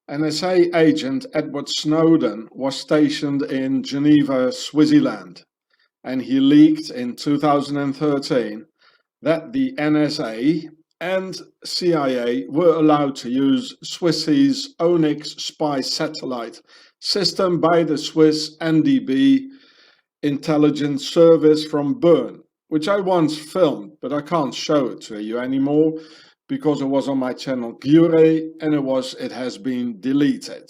NSA agent Edward Snowden was stationed in Geneva, Switzerland, and he leaked in 2013 that the NSA and CIA were allowed to use Swiss's Onyx spy satellite system by the Swiss NDB intelligence service from Bern, which I once filmed, but I can't show it to you anymore because it was on my channel Gure and it has been deleted.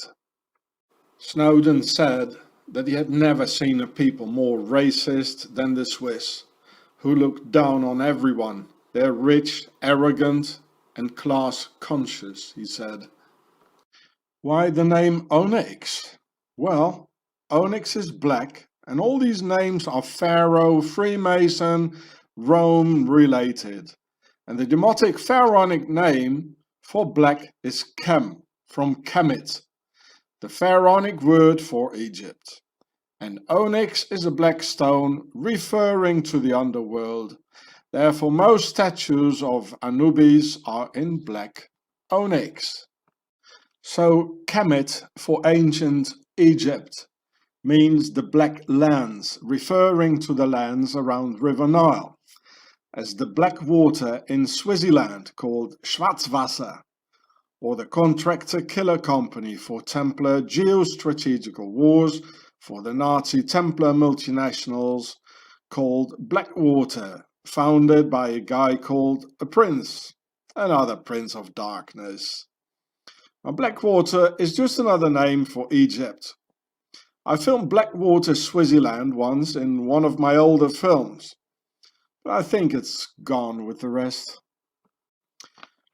Snowden said that he had never seen a people more racist than the Swiss, who looked down on everyone. They're rich, arrogant and class conscious, he said. Why the name Onyx? Well, Onyx is black and all these names are Pharaoh, Freemason, Rome related. And the demotic pharaonic name for black is Chem, from Kemet, the pharaonic word for Egypt. And onyx is a black stone referring to the underworld. Therefore, most statues of Anubis are in black onyx. So Kemet for ancient Egypt means the black lands, referring to the lands around River Nile, as the black water in Switzerland called Schwarzwasser, or the contractor killer company for Templar geostrategical wars for the Nazi Templar multinationals called Blackwater, founded by a guy called a prince, another prince of darkness. Now, Blackwater is just another name for Egypt. I filmed Blackwater, Switzerland once in one of my older films, but I think it's gone with the rest.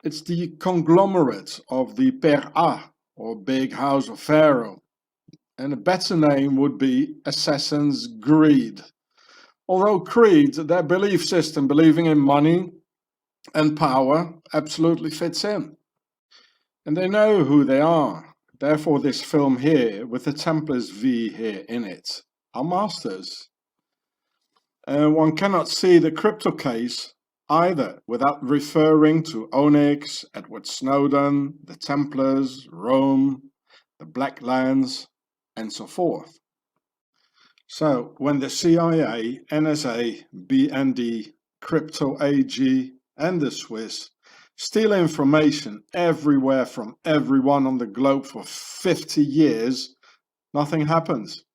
It's the conglomerate of the Per-A, or Big House of Pharaoh, and a better name would be Assassin's Creed. Although Creed, their belief system, believing in money and power, absolutely fits in. And they know who they are. Therefore this film here, with the Templars V here in it, are masters. One cannot see the crypto case either without referring to Onyx, Edward Snowden, the Templars, Rome, the Black Lands, and so forth. So when the CIA, NSA, BND, Crypto AG and the Swiss steal information everywhere from everyone on the globe for 50 years, nothing happens.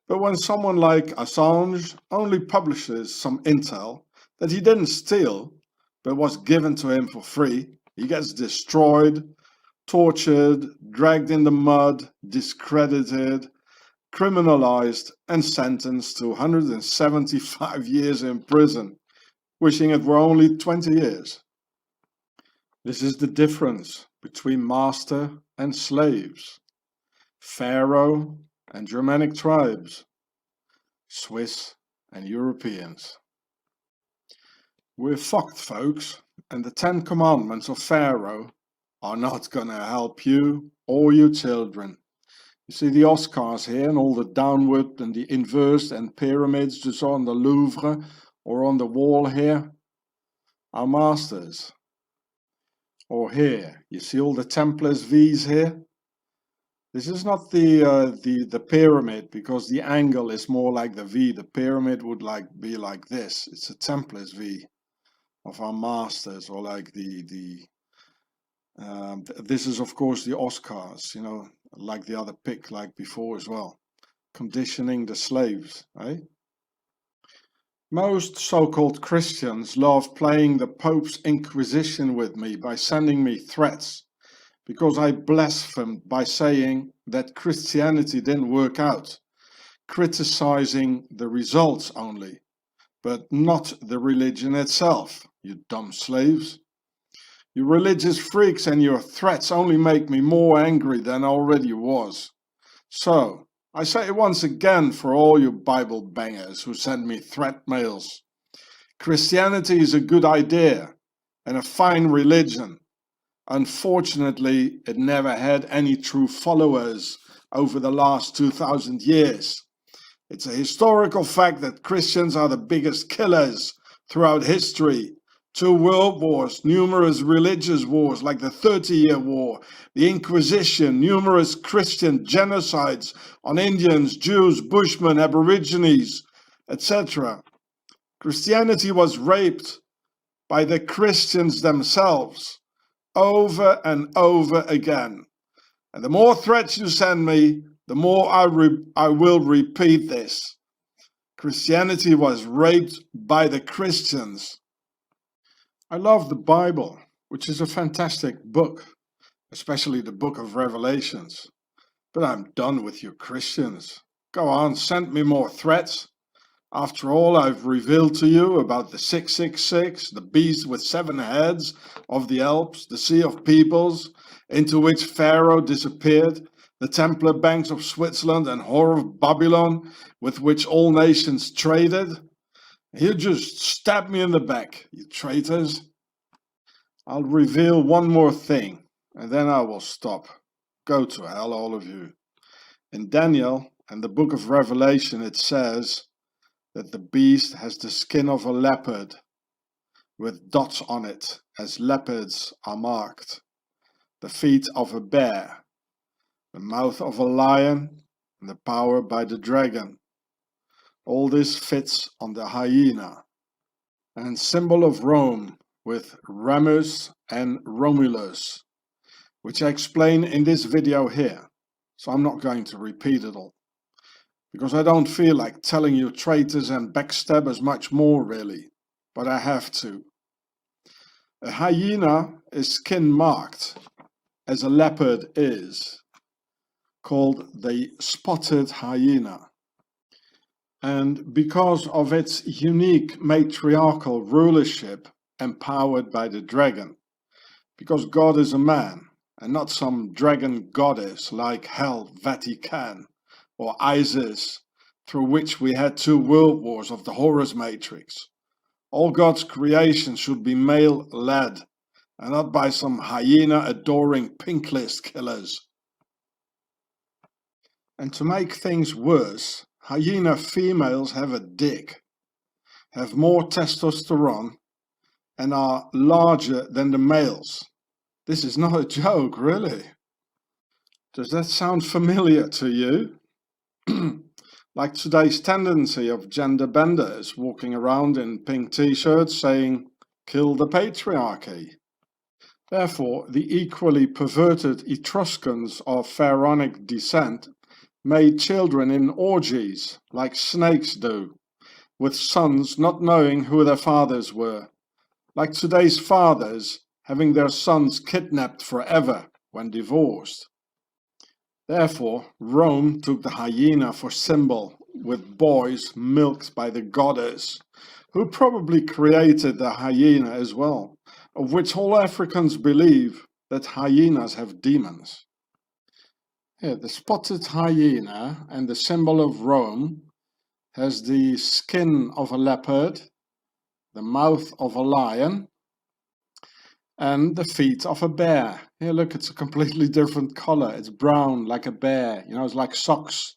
But when someone like Assange only publishes some intel that he didn't steal, but was given to him for free, he gets destroyed, tortured, dragged in the mud, discredited, criminalized and sentenced to 175 years in prison, wishing it were only 20 years. This is the difference between master and slaves, Pharaoh and Germanic tribes, Swiss and Europeans. We're fucked, folks, and the 10 commandments of Pharaoh are not gonna help you or your children. You see the Oscars here and all the downward and the inverse and pyramids just on the Louvre or on the wall here are masters. Or here, you see all the Templars V's here? This is not the pyramid, because the angle is more like the V. The pyramid would be like this. It's a Templars V of our masters, or like this is of course the Oscars, you know, like the other pic like before as well. Conditioning the slaves, eh? Most so-called Christians love playing the Pope's Inquisition with me by sending me threats, because I blasphemed by saying that Christianity didn't work out, criticizing the results only, but not the religion itself, you dumb slaves. You religious freaks and your threats only make me more angry than I already was. So, I say it once again for all you Bible bangers who send me threat mails. Christianity is a good idea and a fine religion. Unfortunately, it never had any true followers over the last 2000 years. It's a historical fact that Christians are the biggest killers throughout history, 2 world wars, numerous religious wars like the 30-Year War, the Inquisition, numerous Christian genocides on Indians, Jews, Bushmen, Aborigines, etc. Christianity was raped by the Christians themselves over and over again. And the more threats you send me, the more I will repeat this. Christianity was raped by the Christians. I love the Bible, which is a fantastic book, especially the book of Revelations. But I'm done with you Christians. Go on, send me more threats. After all, I've revealed to you about the 666, the beast with 7 heads of the Alps, the Sea of Peoples, into which Pharaoh disappeared, the Templar banks of Switzerland and Whore of Babylon, with which all nations traded. You just stab me in the back, you traitors. I'll reveal one more thing, and then I will stop. Go to hell, all of you. In Daniel and the book of Revelation, it says that the beast has the skin of a leopard, with dots on it, as leopards are marked, the feet of a bear, the mouth of a lion, and the power by the dragon. All this fits on the hyena, and symbol of Rome with Remus and Romulus, which I explain in this video here, so I'm not going to repeat it all, because I don't feel like telling you traitors and backstabbers much more really, but I have to. A hyena is skin marked, as a leopard is, called the spotted hyena. And because of its unique matriarchal rulership empowered by the dragon, because God is a man and not some dragon goddess like Hell, Vatican or Isis, through which we had 2 world wars of the Horus Matrix. All God's creation should be male-led and not by some hyena-adoring pink list killers. And to make things worse, hyena females have a dick, have more testosterone, and are larger than the males. This is not a joke, really. Does that sound familiar to you? Like today's tendency of gender benders walking around in pink t-shirts saying, "Kill the patriarchy." Therefore, the equally perverted Etruscans of pharaonic descent made children in orgies, like snakes do, with sons not knowing who their fathers were, like today's fathers having their sons kidnapped forever when divorced. Therefore, Rome took the hyena for symbol, with boys milked by the goddess, who probably created the hyena as well, of which all Africans believe that hyenas have demons. Here, the spotted hyena and the symbol of Rome has the skin of a leopard, the mouth of a lion, and the feet of a bear. Here, look, it's a completely different color. It's brown, like a bear. You know, it's like socks.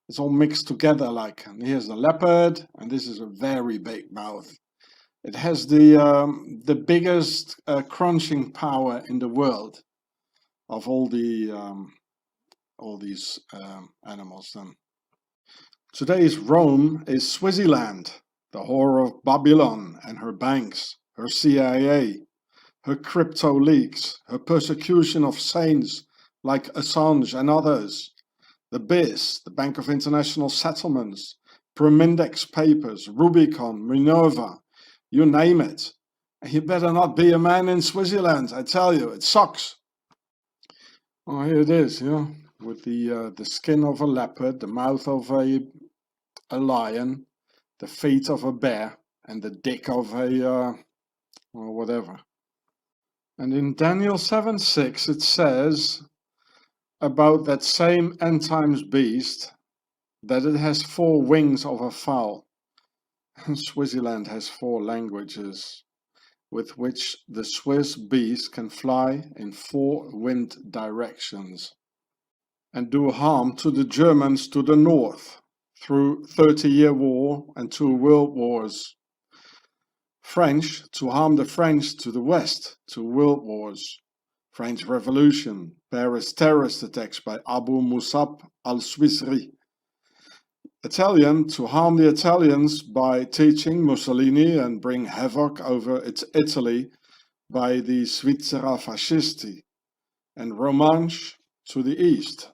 It's all mixed together like. And here's the leopard, and this is a very big mouth. It has the biggest crunching power in the world of all these animals. Then today's Rome is Switzerland, the whore of Babylon and her banks, her CIA, her crypto leaks, her persecution of saints like Assange and others, the BIS, the Bank of International Settlements, Promindex Papers, Rubicon, Minerva, you name it. And you better not be a man in Switzerland, I tell you, it sucks. Oh, here it is, yeah, with the skin of a leopard, the mouth of a lion, the feet of a bear, and the dick of a, or whatever. And in Daniel 7:6 it says about that same end times beast that it has 4 wings of a fowl. And Switzerland has 4 languages with which the Swiss beast can fly in 4 wind directions and do harm to the Germans to the north through 30-Year War and 2 world wars. French, to harm the French to the west, to world wars. French Revolution, Paris terrorist attacks by Abu Musab al-Swisri. Italian, to harm the Italians by teaching Mussolini and bring havoc over its Italy by the Svizzera Fascisti. And Romanche, to the east.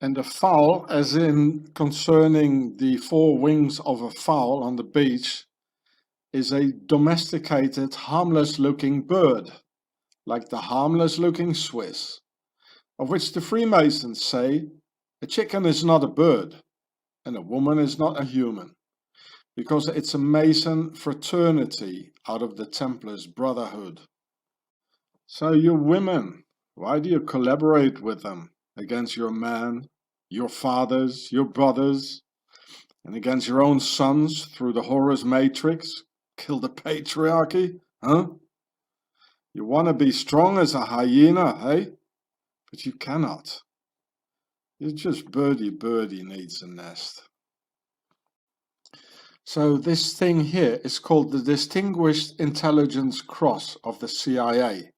And the fowl, as in concerning the four wings of a fowl on the beach, is a domesticated, harmless-looking bird, like the harmless-looking Swiss, of which the Freemasons say a chicken is not a bird and a woman is not a human, because it's a Mason fraternity out of the Templars Brotherhood. So you women, why do you collaborate with them against your man, your fathers, your brothers, and against your own sons through the Horus Matrix? Kill the patriarchy, huh? You want to be strong as a hyena, hey? But you cannot. You're just birdie needs a nest. So this thing here is called the Distinguished Intelligence Cross of the CIA.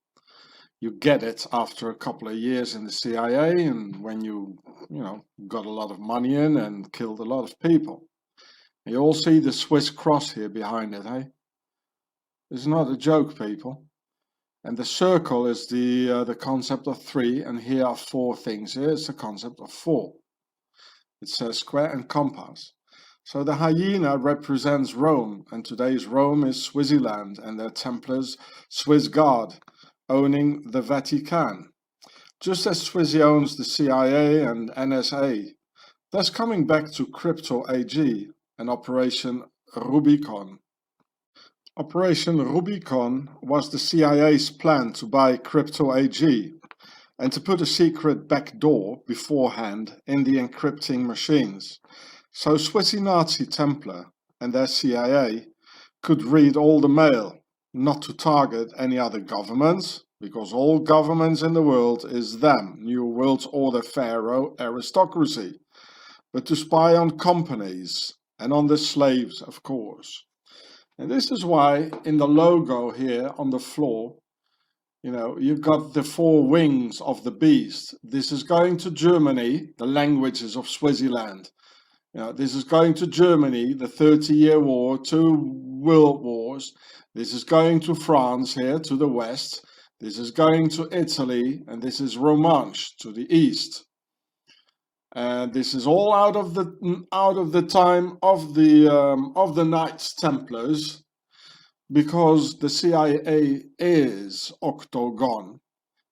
You get it after a couple of years in the CIA and when you got a lot of money in and killed a lot of people. You all see the Swiss cross here behind it, hey? It's not a joke, people. And the circle is the concept of 3, and here are 4 things. Here is the concept of 4. It's a square and compass. So the hyena represents Rome, and today's Rome is Switzerland and their Templars Swiss Guard owning the Vatican. Just as Swissy owns the CIA and NSA. Thus coming back to Crypto AG and Operation Rubicon. Operation Rubicon was the CIA's plan to buy Crypto AG and to put a secret backdoor beforehand in the encrypting machines, so Swissy Nazi Templar and their CIA could read all the mail, not to target any other governments, because all governments in the world is them, New World Order Pharaoh aristocracy, but to spy on companies and on the slaves, of course. And this is why in the logo here on the floor, you've got the 4 wings of the beast. This is going to Germany, the languages of Swaziland. This is going to Germany, the 30-year war, 2 world wars. This is going to France here to the west. This is going to Italy, and this is Romanche to the east. And this is all out of the time of the Knights Templars, because the CIA is Octagon.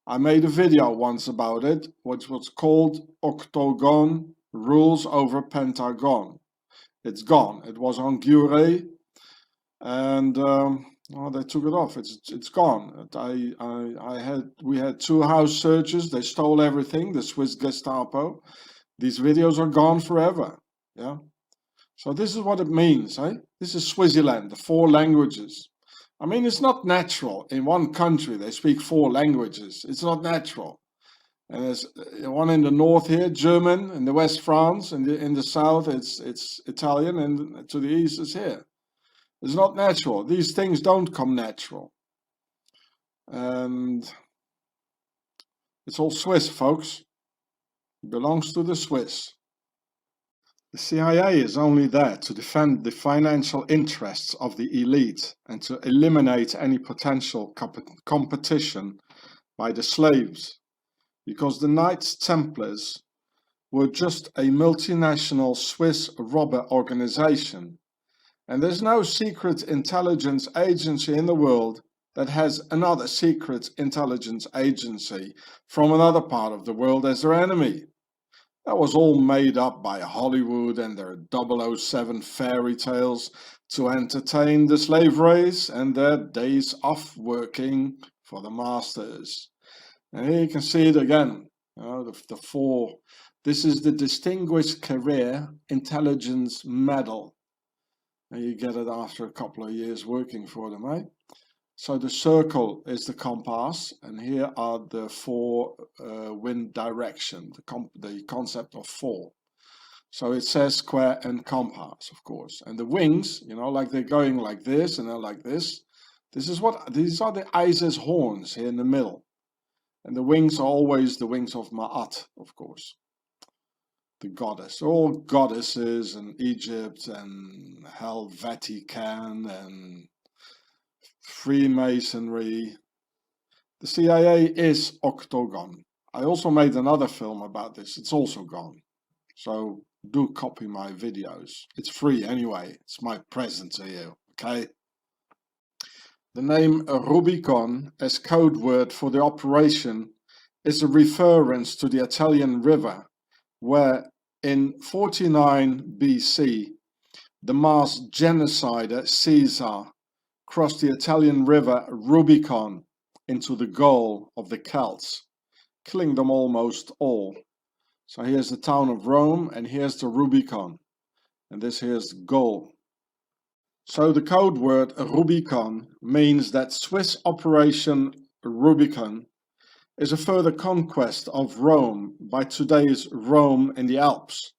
I made a video once about it, which was called Octagon Rules over Pentagon. It's gone. It was on Gure, and they took it off. It's gone. We had 2 house searches. They stole everything. The Swiss Gestapo. These videos are gone forever. Yeah. So this is what it means, eh? This is Switzerland, the 4 languages. I mean, it's not natural. In one country, they speak 4 languages. It's not natural. And there's one in the north here, German, in the west, France, and in the south, it's Italian, and to the east is here. It's not natural. These things don't come natural. And it's all Swiss, folks. It belongs to the Swiss. The CIA is only there to defend the financial interests of the elite and to eliminate any potential competition by the slaves, because the Knights Templars were just a multinational Swiss robber organization, and there's no secret intelligence agency in the world that has another secret intelligence agency from another part of the world as their enemy. That was all made up by Hollywood and their 007 fairy tales to entertain the slave race and their days off working for the masters. And here you can see it again, the 4. This is the Distinguished Career Intelligence Medal. And you get it after a couple of years working for them, eh? So the circle is the compass, and here are the 4 wind direction, the concept of 4. So it says square and compass, of course. And the wings, you know, like they're going like this and they're like this. These are the Isis horns here in the middle. And the wings are always the wings of Ma'at, of course. The goddess. All goddesses in Egypt and Helvetican and Freemasonry. The CIA is octagon. I also made another film about this. It's also gone. So do copy my videos. It's free anyway. It's my present to you, okay? The name Rubicon as code word for the operation is a reference to the Italian river, where in 49 BC, the mass genocider Caesar crossed the Italian river Rubicon into the goal of the Celts, killing them almost all. So here's the town of Rome and here's the Rubicon, and this here's the goal. So the code word Rubicon means that Swiss Operation Rubicon is a further conquest of Rome by today's Rome in the Alps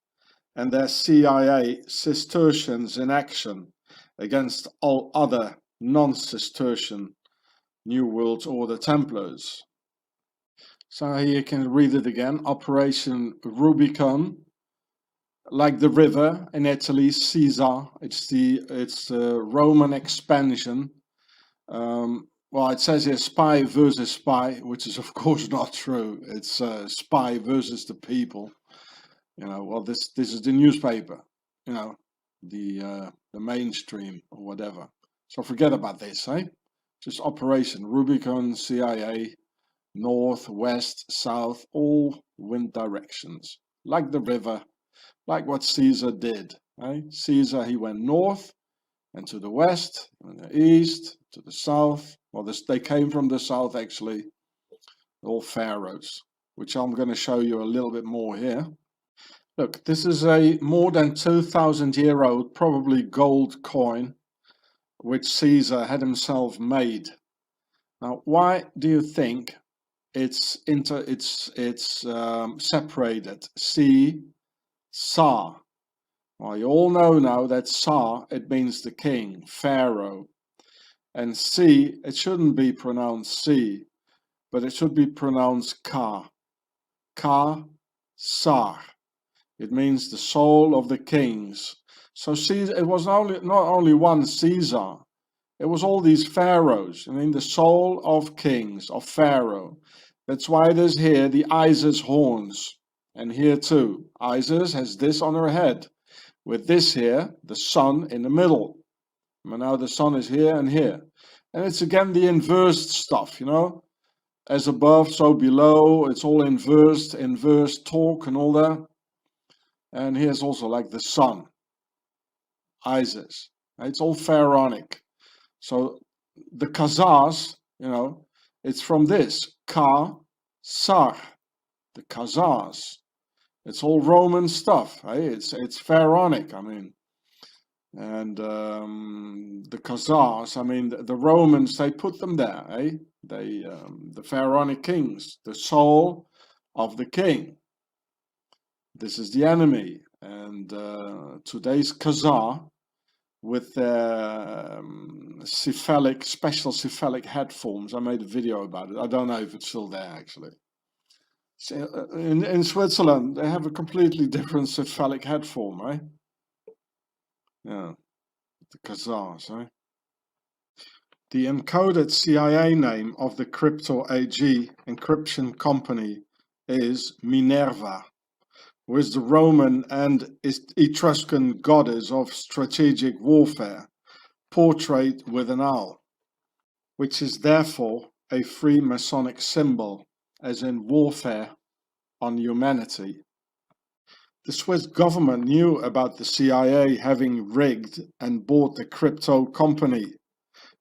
and their CIA Cistercians in action against all other non-Cistercian New World Order Templars. So here you can read it again. Operation Rubicon, like the river in Italy, Caesar. It's the Roman expansion. Well, it says here spy versus spy, which is of course not true. It's spy versus the people. You know, well, this is the newspaper. You know, the mainstream or whatever. So forget about this, eh? Just Operation Rubicon, CIA. North, west, south, all wind directions, like the river, like what Caesar did. Eh? Caesar, he went north and to the west, and the east, to the south. Well, they came from the south actually, all pharaohs, which I'm going to show you a little bit more here. Look, this is a more than 2,000-year-old, probably gold coin, which Caesar had himself made. Now, why do you think it's separated? Sa. Well, you all know now that Sa, it means the king, Pharaoh. And Si, it shouldn't be pronounced Si, but it should be pronounced Ka. Ka, Sar. It means the soul of the kings. So Caesar, it was not only one Caesar, it was all these pharaohs. I mean, the soul of kings, of Pharaoh. That's why there's here the Isis horns. And here too, Isis has this on her head. With this here, the sun in the middle. And now the sun is here and here. And it's again the inversed stuff, you know. As above, so below. It's all inversed talk and all that. And here's also like the sun. Isis. It's all pharaonic. So the Khazars, you know, it's from this. Ka, Sar, the Khazars. It's all Roman stuff, eh? It's pharaonic, I mean. And the Khazars, I mean, the Romans, they put them there, eh? The pharaonic kings, the soul of the king. This is the enemy. And today's Khazar, with their special cephalic head forms. I made a video about it. I don't know if it's still there actually. So, in Switzerland, they have a completely different cephalic head form, right? Yeah, the Khazars, right? The encoded CIA name of the Crypto AG encryption company is Minerva, who is the Roman and Etruscan goddess of strategic warfare, portrayed with an owl, which is therefore a Freemasonic symbol, as in warfare on humanity. The Swiss government knew about the CIA having rigged and bought the crypto company,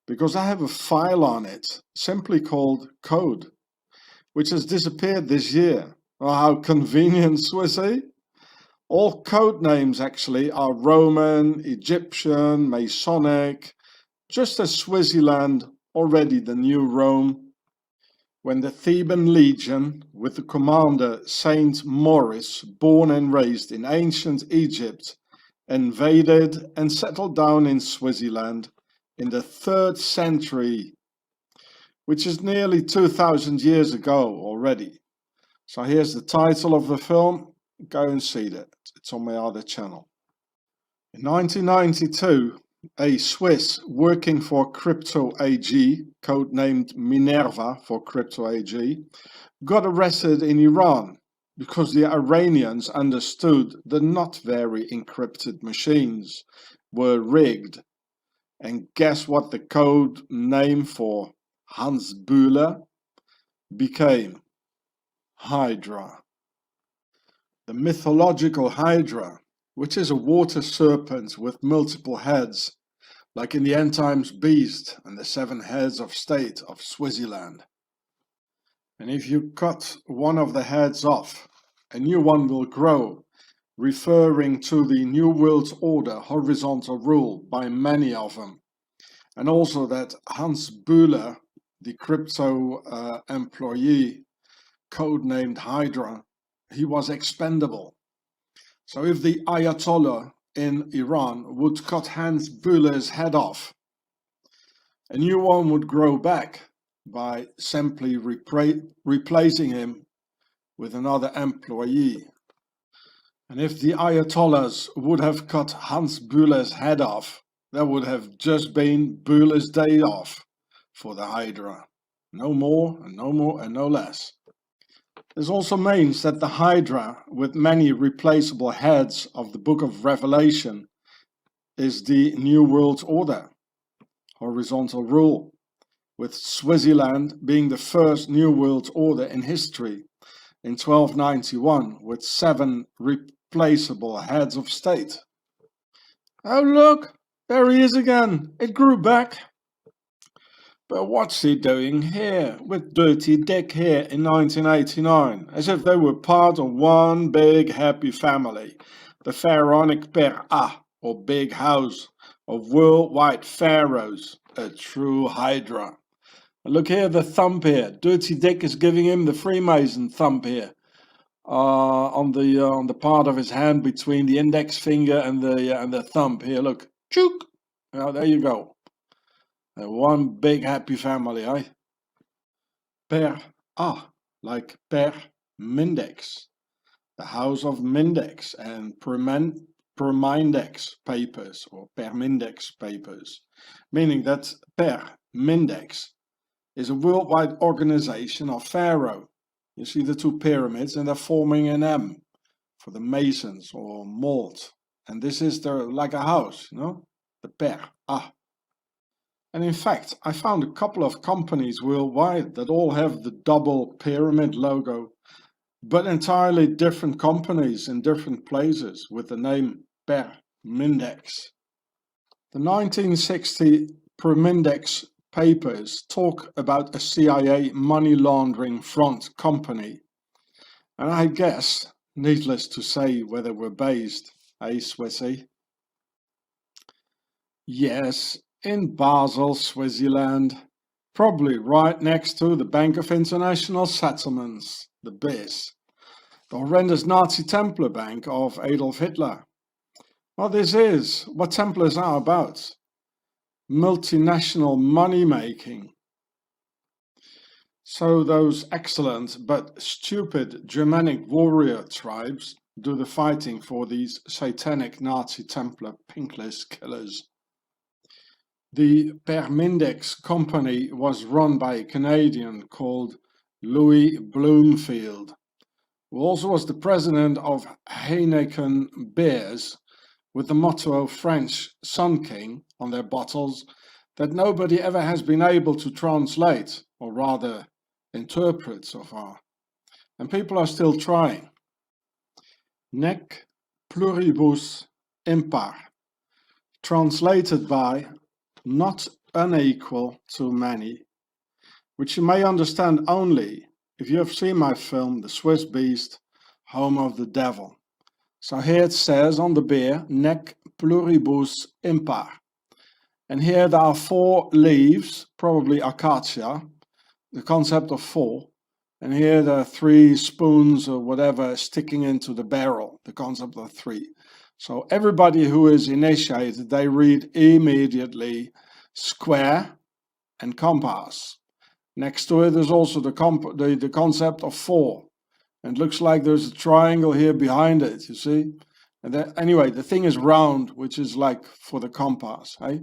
because I have a file on it, simply called Code, which has disappeared this year. Oh, how convenient, Swissy. All code names actually are Roman, Egyptian, Masonic, just as Swaziland, already the new Rome. when the Theban legion with the commander Saint Maurice, born and raised in ancient Egypt, invaded and settled down in Swaziland in the 3rd century, which is nearly 2000 years ago already. So here's the title of the film. Go and see that. It's on my other channel. In 1992, a Swiss working for Crypto AG, codenamed Minerva for Crypto AG, got arrested in Iran because the Iranians understood the not very encrypted machines were rigged. And guess what the code name for Hans Bühler became? Hydra. The mythological Hydra, which is a water serpent with multiple heads, like in the end times beast and the 7 heads of state of Swaziland. And if you cut one of the heads off, a new one will grow, referring to the New World Order horizontal rule by many of them. And also that Hans Bühler, the crypto employee, codenamed Hydra, he was expendable. So if the Ayatollah in Iran would cut Hans Bühler's head off, a new one would grow back by simply replacing him with another employee. And if the Ayatollahs would have cut Hans Bühler's head off, that would have just been Bühler's day off for the Hydra. No more and no more and no less. This also means that the Hydra, with many replaceable heads of the Book of Revelation, is the New World Order, horizontal rule, with Swaziland being the first New World Order in history in 1291, with 7 replaceable heads of state. Oh look, there he is again, it grew back. But what's he doing here with Dirty Dick here in 1989, as if they were part of one big happy family, the pharaonic Per A, or big house of worldwide pharaohs, a true Hydra. And look here, the thumb here, Dirty Dick is giving him the Freemason thumb here, on the part of his hand between the index finger and the thumb here, look, chook, now there you go. One big happy family, eh? Per A, like Per Mindex, the house of Mindex and Permindex papers, or Permindex papers, meaning that Per Mindex is a worldwide organization of Pharaoh. You see the 2 pyramids and they're forming an M for the masons or mold. And this is like a house, you know, the Per A. And in fact, I found a couple of companies worldwide that all have the double pyramid logo, but entirely different companies in different places with the name Per Mindex. The 1960 Permindex papers talk about a CIA money laundering front company. And I guess, needless to say where they were based, Swissy? Yes, in Basel, Swaziland, probably right next to the Bank of International Settlements, the BIS, the horrendous Nazi Templar bank of Adolf Hitler. Well, this is what Templars are about. Multinational money making. So those excellent but stupid Germanic warrior tribes do the fighting for these satanic Nazi Templar pinkless killers. The Permindex company was run by a Canadian called Louis Bloomfield, who also was the president of Heineken Beers, with the motto French Sun King on their bottles that nobody ever has been able to translate, or rather interpret so far. And people are still trying. Nec pluribus impar, translated by not unequal to many, which you may understand only if you have seen my film The Swiss Beast, Home of the Devil. So here it says on the beer, Nec pluribus impar. And here there are 4 leaves, probably acacia, the concept of four. And here there are 3 spoons or whatever sticking into the barrel, the concept of 3. So everybody who is initiated, they read immediately square and compass. Next to it is also the concept of 4. And it looks like there's a triangle here behind it, you see? And then, anyway, the thing is round, which is like for the compass, eh?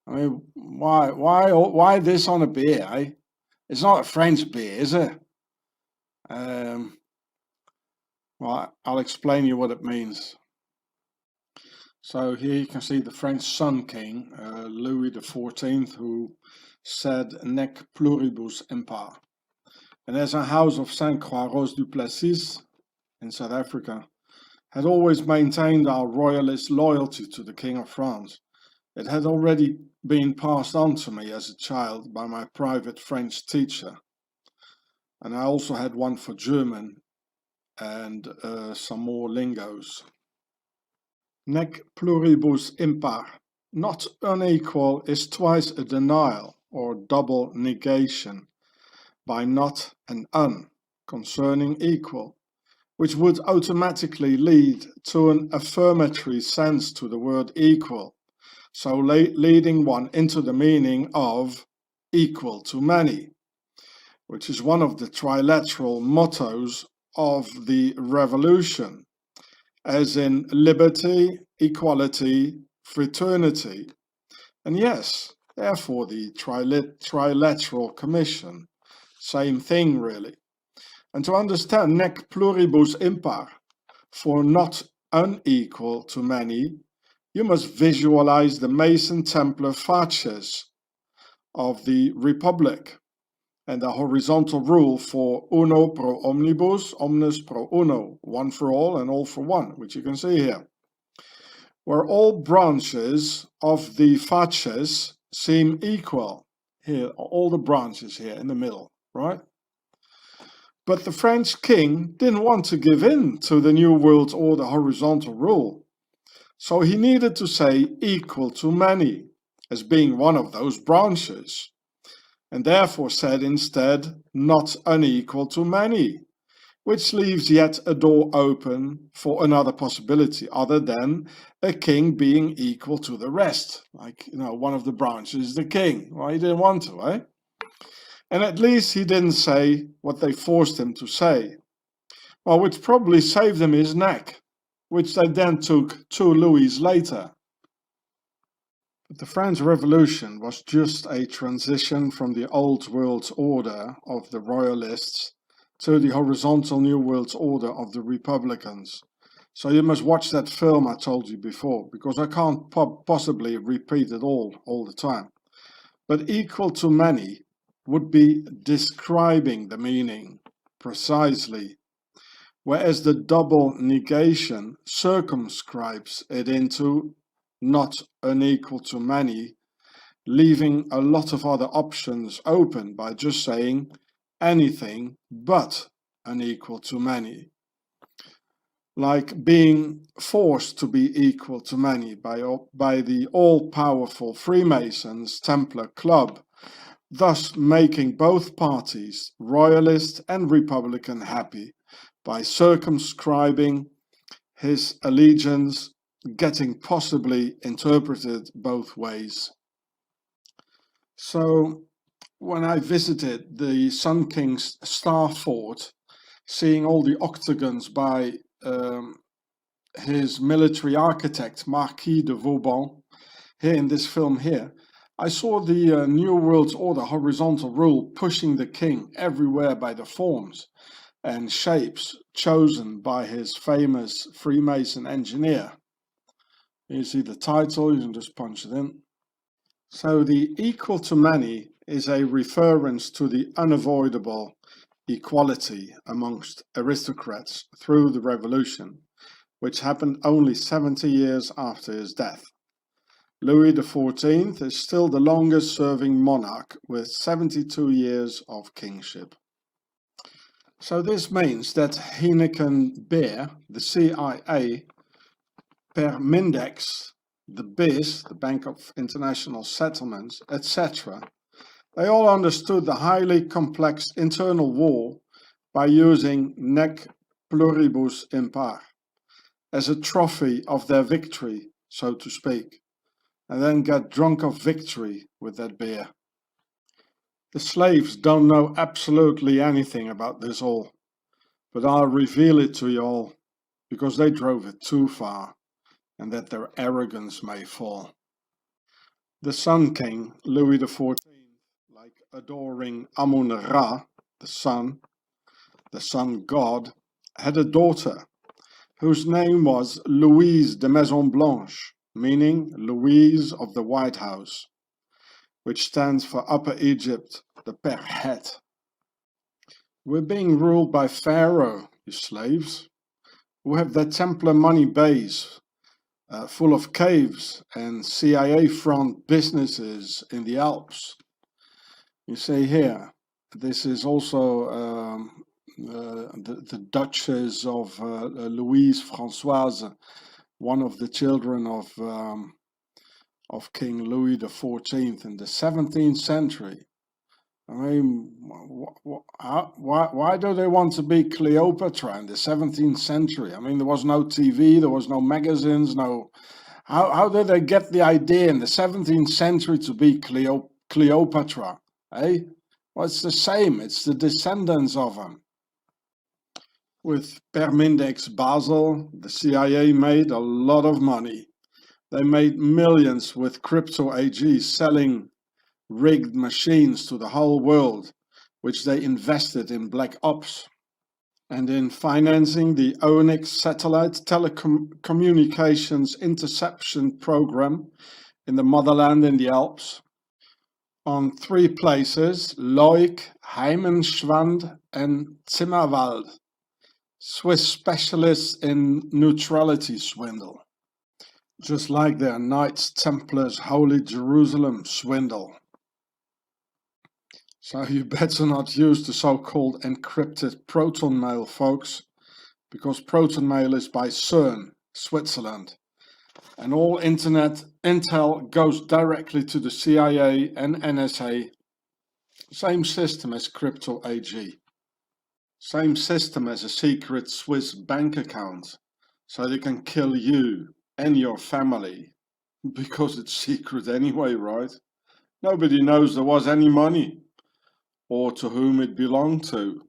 I mean, why this on a beer, eh? It's not a French beer, is it? Well, I'll explain you what it means. So here you can see the French Sun King, Louis XIV, who said nec pluribus impar. And as a house of Saint Croix du Plessis in South Africa had always maintained our royalist loyalty to the King of France, it had already been passed on to me as a child by my private French teacher. And I also had one for German and some more lingos. Nec pluribus impar, not unequal, is twice a denial or double negation by not and un concerning equal, which would automatically lead to an affirmatory sense to the word equal, so leading one into the meaning of equal to many, which is one of the trilateral mottos of the revolution, as in liberty, equality, fraternity, and yes, therefore the trilateral commission, same thing really. And to understand nec pluribus impar, for not unequal to many, you must visualize the Mason-Templar facies of the Republic, and the horizontal rule for uno pro omnibus, omnes pro uno, one for all and all for one, which you can see here, where all branches of the facies seem equal. Here, all the branches here in the middle, right? But the French king didn't want to give in to the New World Order horizontal rule, so he needed to say equal to many, as being one of those branches, and therefore said instead not unequal to many, which leaves yet a door open for another possibility other than a king being equal to the rest. Like, you know, one of the branches is the king. Well, he didn't want to, eh? And at least he didn't say what they forced him to say. Well, which probably saved him his neck, which they then took 2 louis later. But the French Revolution was just a transition from the old world order of the royalists to the horizontal new world order of the republicans. So you must watch that film I told you before, because I can't possibly repeat it all the time. But equal to many would be describing the meaning precisely, whereas the double negation circumscribes it into not unequal to many, leaving a lot of other options open by just saying anything but unequal to many. Like being forced to be equal to many by the all-powerful Freemasons Templar Club, thus making both parties, Royalist and Republican, happy by circumscribing his allegiance, getting possibly interpreted both ways. So when I visited the Sun King's Star Fort, seeing all the octagons by his military architect Marquis de Vauban, here in this film here, I saw the New World Order horizontal rule pushing the king everywhere by the forms and shapes chosen by his famous Freemason engineer. You see the title, you can just punch it in. So the equal to many is a reference to the unavoidable equality amongst aristocrats through the revolution, which happened only 70 years after his death. Louis XIV is still the longest serving monarch with 72 years of kingship. So this means that Heineken Beer, the CIA, per Mindex, the BIS, the Bank of International Settlements, etc., They all understood the highly complex internal war by using nec pluribus impar as a trophy of their victory, so to speak, and then get drunk of victory with that beer. The slaves don't know absolutely anything about this all, but I'll reveal it to you all, because they drove it too far, and that their arrogance may fall. The Sun King, Louis XIV, like adoring Amun-Ra, the sun god, had a daughter, whose name was Louise de Maison Blanche, meaning Louise of the White House, which stands for Upper Egypt, the Père Het. We're being ruled by Pharaoh, you slaves, who have their Templar money base full of caves and CIA front businesses in the Alps. You see here, this is also the Duchess of Louise Françoise, one of the children of King Louis XIV in the 17th century. I mean, why do they want to be Cleopatra in the 17th century? I mean, there was no TV, there was no magazines, no... How did they get the idea in the 17th century to be Cleopatra? Eh? Well, it's the same, it's the descendants of them. With Permindex Basel, the CIA made a lot of money. They made millions with crypto AG selling rigged machines to the whole world, which they invested in Black Ops and in financing the Onyx satellite telecommunications interception program in the motherland in the Alps. On 3 places, Leuk, Heimenschwand and Zimmerwald, Swiss specialists in neutrality swindle, just like their Knights Templars Holy Jerusalem swindle. So you better not use the so-called encrypted proton mail, folks, because proton mail is by CERN, Switzerland, and all internet intel goes directly to the CIA and NSA. Same system as crypto AG. Same system as a secret Swiss bank account, so they can kill you and your family, because it's secret anyway, right? Nobody knows there was any money, or to whom it belonged to.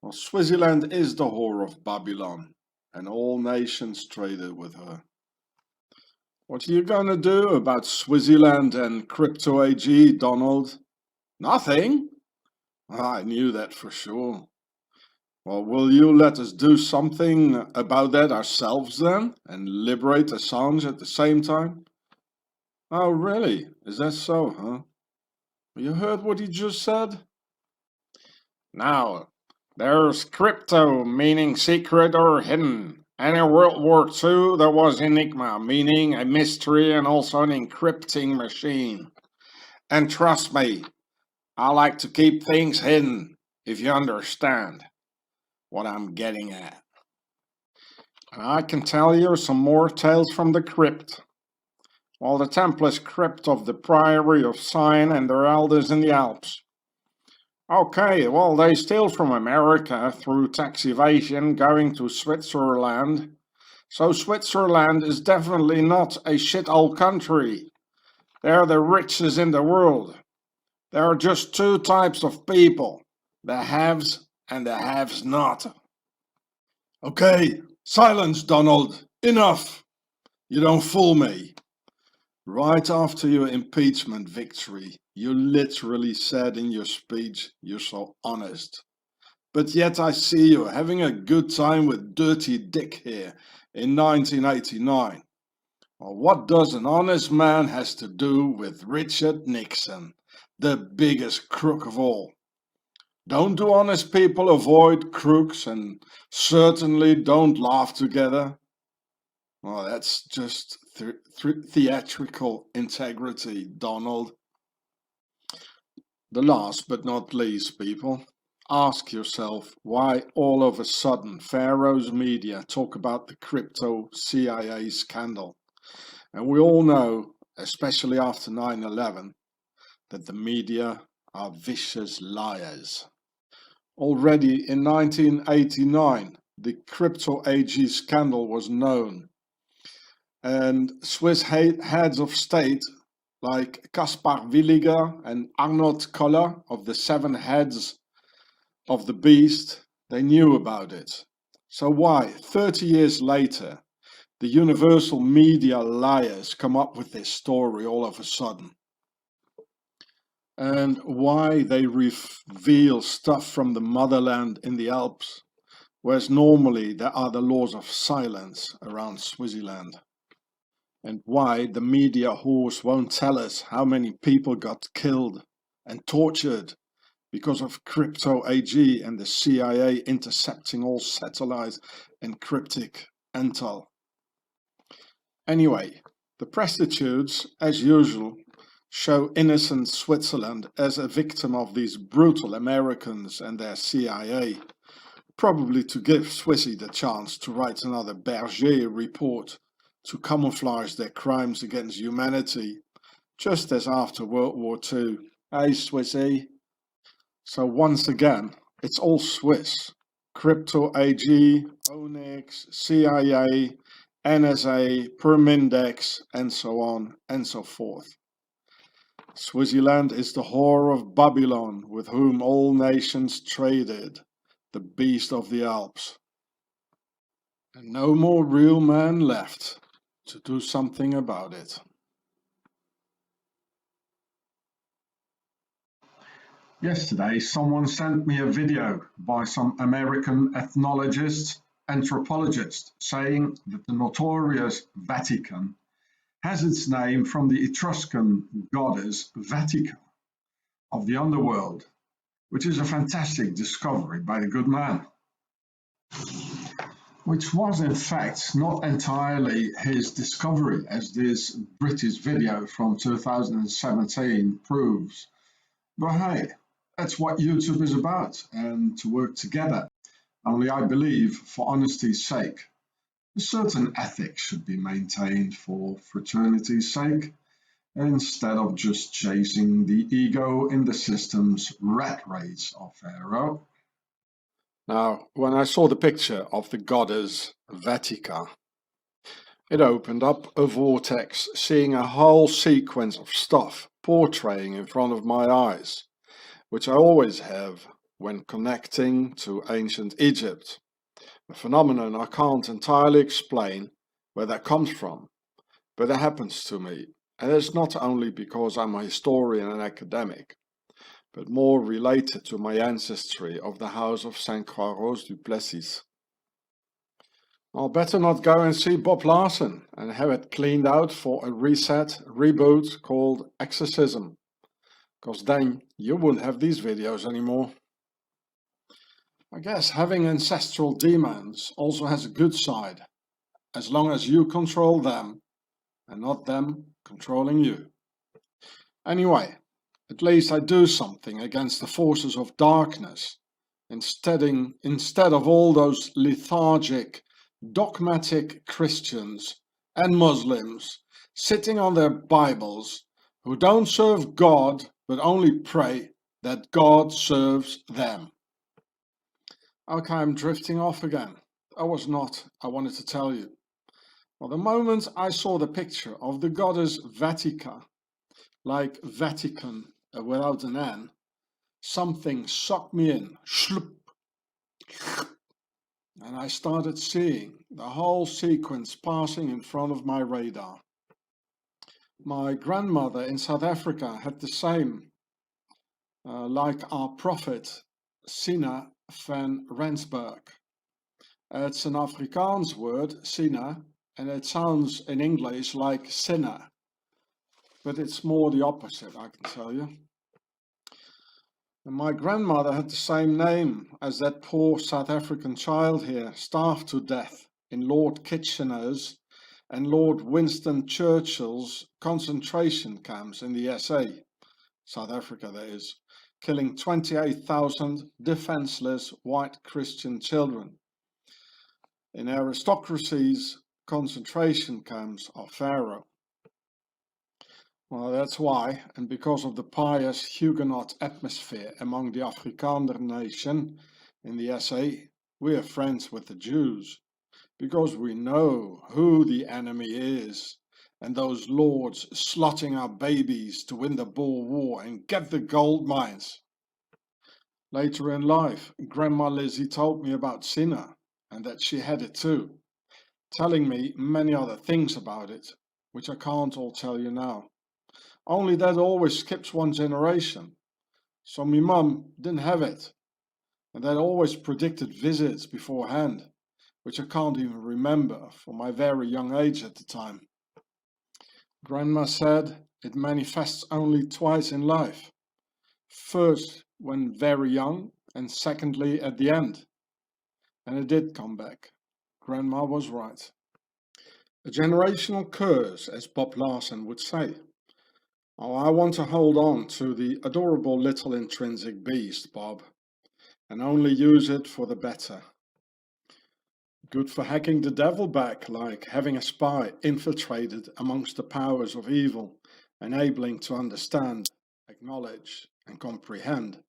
Well, Switzerland is the whore of Babylon, and all nations traded with her. What are you gonna do about Switzerland and crypto AG, Donald? Nothing? I knew that for sure. Well, will you let us do something about that ourselves then, and liberate Assange at the same time? Oh, really? Is that so, huh? You heard what he just said? Now, there's crypto, meaning secret or hidden. And in World War II, there was Enigma, meaning a mystery and also an encrypting machine. And trust me, I like to keep things hidden, if you understand what I'm getting at. And I can tell you some more tales from the crypt. Well, the Templars crypt of the Priory of Sion and their elders in the Alps. Okay, well, they steal from America through tax evasion going to Switzerland. So Switzerland is definitely not a shithole country. They're the richest in the world. There are just 2 types of people, the haves and the haves not. Okay, silence, Donald. Enough. You don't fool me. Right after your impeachment victory, you literally said in your speech, you're so honest. But yet I see you having a good time with Dirty Dick here in 1989. Well, what does an honest man has to do with Richard Nixon, the biggest crook of all? Don't do honest people avoid crooks, and certainly don't laugh together? Well, that's just theatrical integrity, Donald. The last but not least, people, ask yourself why all of a sudden Pharaoh's media talk about the crypto CIA scandal. And we all know, especially after 9/11, that the media are vicious liars. Already in 1989, the crypto AG scandal was known, and Swiss heads of state like Kaspar Williger and Arnold Koller of the 7 heads of the beast, they knew about it. So why, 30 years later, the universal media liars come up with this story all of a sudden? And why they reveal stuff from the motherland in the Alps, whereas normally there are the laws of silence around Switzerland? And why the media horse won't tell us how many people got killed and tortured because of crypto AG and the CIA intercepting all satellite and cryptic intel. Anyway, the prostitutes, as usual, show innocent Switzerland as a victim of these brutal Americans and their CIA, probably to give Swissy the chance to write another Berger report to camouflage their crimes against humanity, just as after World War II. Hey Swissy. So once again, it's all Swiss. Crypto AG, Onyx, CIA, NSA, Permindex, and so on and so forth. Switzerland is the whore of Babylon with whom all nations traded, the beast of the Alps. And no more real men left to do something about it. Yesterday, someone sent me a video by some American ethnologist, anthropologist, saying that the notorious Vatican has its name from the Etruscan goddess Vatica of the underworld, which is a fantastic discovery by the good man. Which was in fact not entirely his discovery, as this British video from 2017 proves. But hey, that's what YouTube is about, and to work together. Only I believe, for honesty's sake, a certain ethics should be maintained for fraternity's sake, instead of just chasing the ego in the system's rat race of Pharaoh. Now, when I saw the picture of the goddess Vatica, it opened up a vortex, seeing a whole sequence of stuff portraying in front of my eyes, which I always have when connecting to ancient Egypt. A phenomenon I can't entirely explain where that comes from, but it happens to me, and it's not only because I'm a historian and academic, but more related to my ancestry of the house of Saint Croix du Plessis. I'll better not go and see Bob Larson and have it cleaned out for a reboot called Exorcism, because then you wouldn't have these videos anymore. I guess having ancestral demons also has a good side, as long as you control them and not them controlling you. Anyway, at least I do something against the forces of darkness, instead of all those lethargic, dogmatic Christians and Muslims sitting on their Bibles who don't serve God but only pray that God serves them. Okay, I'm drifting off again. I wanted to tell you. Well, the moment I saw the picture of the goddess Vatica, like Vatican without an N, something sucked me in, shloop, and I started seeing the whole sequence passing in front of my radar. My grandmother in South Africa had the same, like our prophet Sina van Rensburg. It's an Afrikaans word, Sina, and it sounds in English like sinner, but it's more the opposite, I can tell you. And my grandmother had the same name as that poor South African child here, starved to death in Lord Kitchener's and Lord Winston Churchill's concentration camps in the SA, South Africa that is, killing 28,000 defenseless white Christian children. In aristocracy's concentration camps of Pharaoh. Well, that's why, and because of the pious Huguenot atmosphere among the Afrikaner nation in the essay, we are friends with the Jews, because we know who the enemy is, and those lords slotting our babies to win the Boer War and get the gold mines. Later in life, Grandma Lizzie told me about Sina, and that she had it too, telling me many other things about it, which I can't all tell you now. Only that always skips one generation. So me mum didn't have it. And that always predicted visits beforehand, which I can't even remember for my very young age at the time. Grandma said it manifests only twice in life. First, when very young, and secondly, at the end. And it did come back. Grandma was right. A generational curse, as Bob Larson would say. Oh, I want to hold on to the adorable little intrinsic beast, Bob, and only use it for the better. Good for hacking the devil back, like having a spy infiltrated amongst the powers of evil, enabling to understand, acknowledge, and comprehend,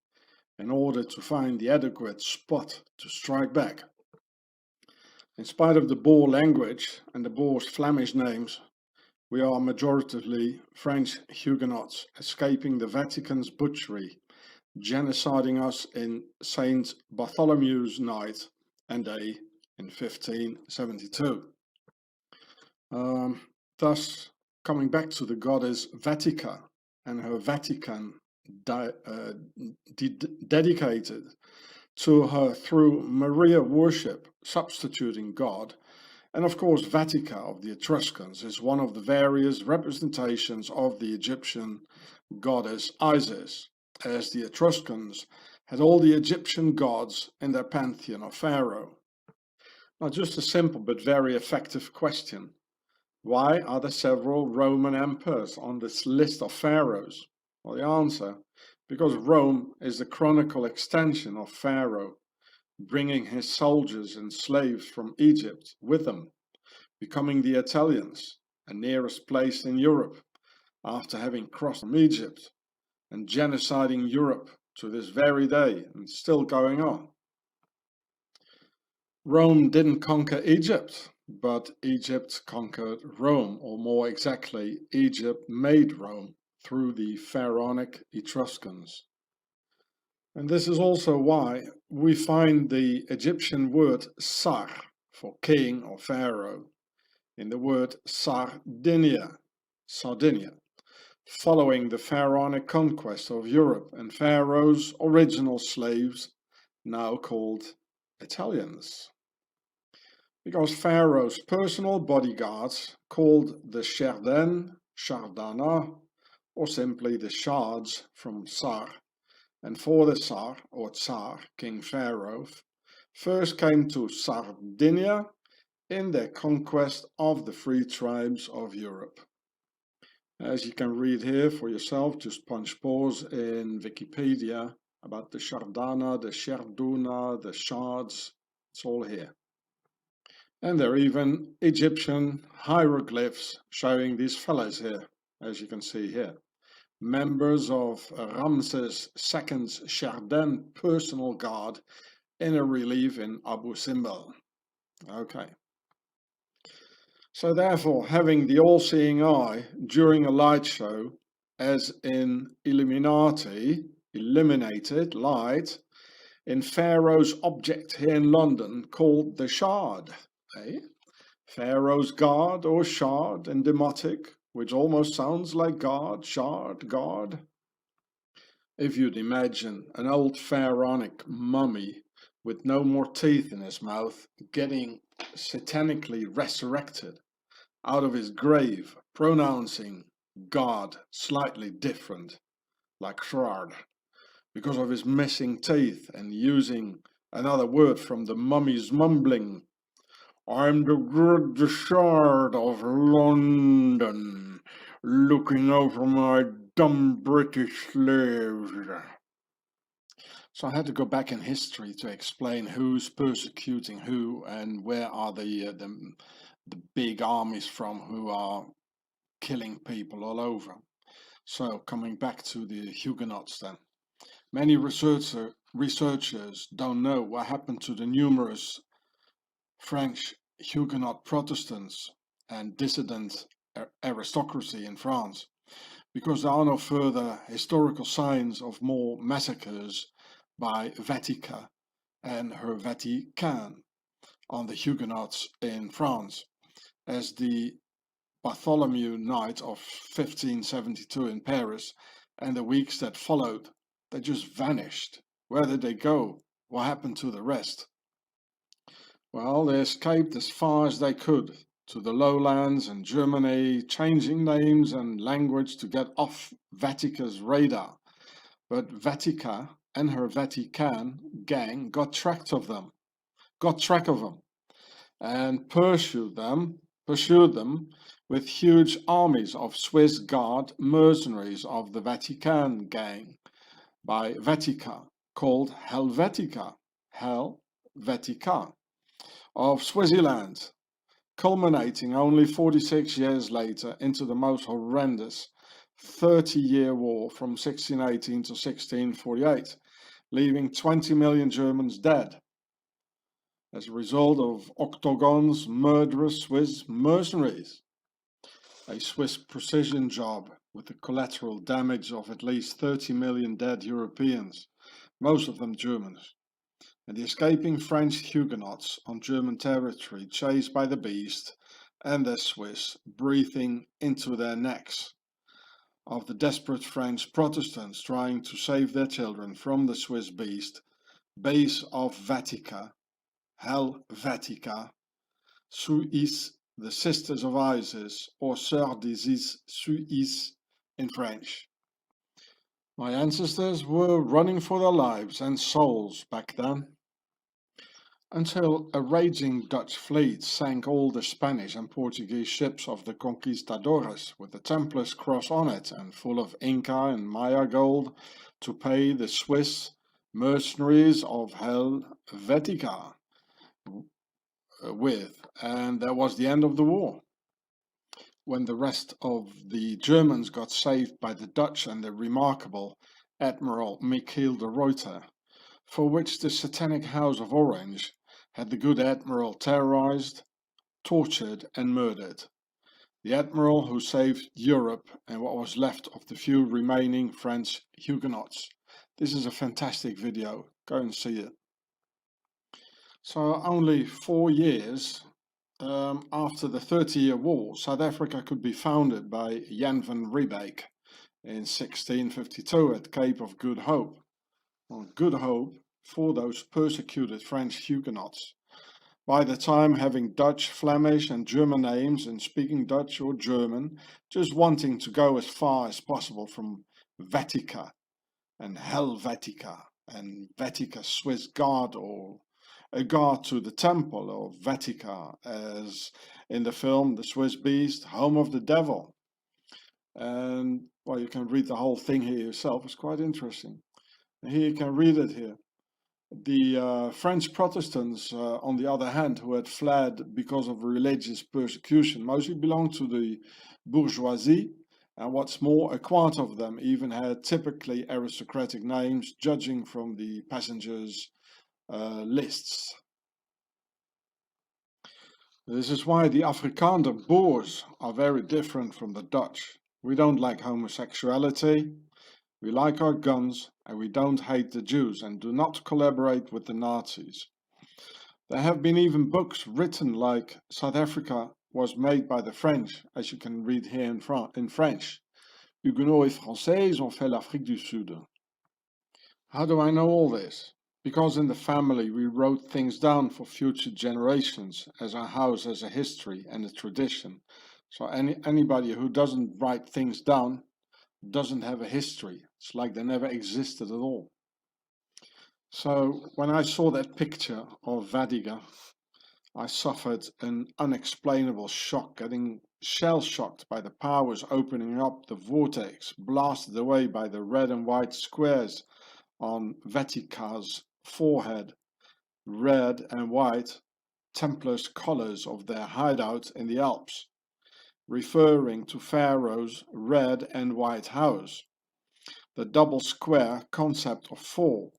in order to find the adequate spot to strike back. In spite of the Boer language and the Boers' Flemish names, we are majoritively French Huguenots escaping the Vatican's butchery, genociding us in Saint Bartholomew's night and day in 1572. Thus, coming back to the goddess Vatica and her Vatican dedicated to her through Maria worship, substituting God. And of course, Vatica of the Etruscans is one of the various representations of the Egyptian goddess Isis, as the Etruscans had all the Egyptian gods in their pantheon of Pharaoh. Now, just a simple but very effective question. Why are there several Roman emperors on this list of pharaohs? Well, the answer, because Rome is the chronicle extension of Pharaoh, bringing his soldiers and slaves from Egypt with him, becoming the Italians, and nearest place in Europe, after having crossed from Egypt, and genociding Europe to this very day, and still going on. Rome didn't conquer Egypt, but Egypt conquered Rome, or more exactly, Egypt made Rome through the pharaonic Etruscans. And this is also why we find the Egyptian word Sar for king or pharaoh in the word Sardinia, following the pharaonic conquest of Europe and Pharaoh's original slaves, now called Italians. Because Pharaoh's personal bodyguards, called the Sherden, Shardana, or simply the Shards from Sar, and for the Sar, or Tsar, King Pharaoh, first came to Sardinia in their conquest of the free tribes of Europe. As you can read here for yourself, just punch pause in Wikipedia about the Shardana, the Sherduna, the Shards, it's all here. And there are even Egyptian hieroglyphs showing these fellows here, as you can see here. Members of Ramses II's Sharden personal guard in a relief in Abu Simbel. Okay. So therefore, having the all-seeing eye during a light show, as in Illuminati, illuminated light, in Pharaoh's object here in London called the Shard, Pharaoh's guard or shard in Demotic, which almost sounds like God, shard, God. If you'd imagine an old pharaonic mummy with no more teeth in his mouth getting satanically resurrected out of his grave, pronouncing God slightly different, like shard, because of his missing teeth, and using another word from the mummy's mumbling, I'm the good shard of London, looking over my dumb British slaves. So I had to go back in history to explain who's persecuting who and where are the big armies from who are killing people all over. So coming back to the Huguenots then. Many researchers don't know what happened to the numerous French Huguenot Protestants and dissident aristocracy in France, because there are no further historical signs of more massacres by Vatica and her Vatican on the Huguenots in France, as the Bartholomew Night of 1572 in Paris and the weeks that followed, they just vanished. Where did they go? What happened to the rest? Well, they escaped as far as they could to the lowlands and Germany, changing names and language to get off Vatica's radar. But Vatica and her Vatican gang got track of them, and pursued them with huge armies of Swiss Guard mercenaries of the Vatican gang by Vatica, called Helvetica of Swaziland, culminating only 46 years later into the most horrendous 30-year war from 1618 to 1648, leaving 20 million Germans dead as a result of Octagon's murderous Swiss mercenaries. A Swiss precision job with the collateral damage of at least 30 million dead Europeans, most of them Germans, and the escaping French Huguenots on German territory chased by the beast and the Swiss breathing into their necks of the desperate French Protestants trying to save their children from the Swiss beast, base of Vatica, Helvetica, Suis, the Sisters of Isis, or Sœurs d'Isis, Suis in French. My ancestors were running for their lives and souls back then, until a raging Dutch fleet sank all the Spanish and Portuguese ships of the conquistadores with the Templars cross on it and full of Inca and Maya gold to pay the Swiss mercenaries of Helvetica with, and that was the end of the war. When the rest of the Germans got saved by the Dutch and the remarkable Admiral Michiel de Ruyter, for which the satanic House of Orange had the good Admiral terrorized, tortured and murdered. The Admiral who saved Europe and what was left of the few remaining French Huguenots. This is a fantastic video, go and see it. So only 4 years after the 30-year war, South Africa could be founded by Jan van Riebeeck in 1652 at Cape of Good Hope. Well, good hope for those persecuted French Huguenots. By the time having Dutch, Flemish and German names and speaking Dutch or German, just wanting to go as far as possible from Vatica and Helvetica and Vatica Swiss Guard, or a guard to the temple of Vatica, as in the film The Swiss Beast, Home of the Devil. And well, you can read the whole thing here yourself, it's quite interesting. And here you can read it here. The French Protestants, on the other hand, who had fled because of religious persecution, mostly belonged to the bourgeoisie, and what's more, a quarter of them even had typically aristocratic names, judging from the passengers' lists. This is why the Afrikaner Boers are very different from the Dutch. We don't like homosexuality, we like our guns, and we don't hate the Jews and do not collaborate with the Nazis. There have been even books written like South Africa was made by the French, as you can read here in French. Huguenots et Français ont fait l'Afrique du Sud. How do I know all this? Because in the family we wrote things down for future generations, as our house has a history and a tradition. So anybody who doesn't write things down doesn't have a history. It's like they never existed at all. So when I saw that picture of Vatica, I suffered an unexplainable shock, getting shell-shocked by the powers opening up the vortex, blasted away by the red and white squares on Vatica's forehead, red and white Templars' collars of their hideout in the Alps. referring to Pharaoh's red and white house. The double square concept of 4,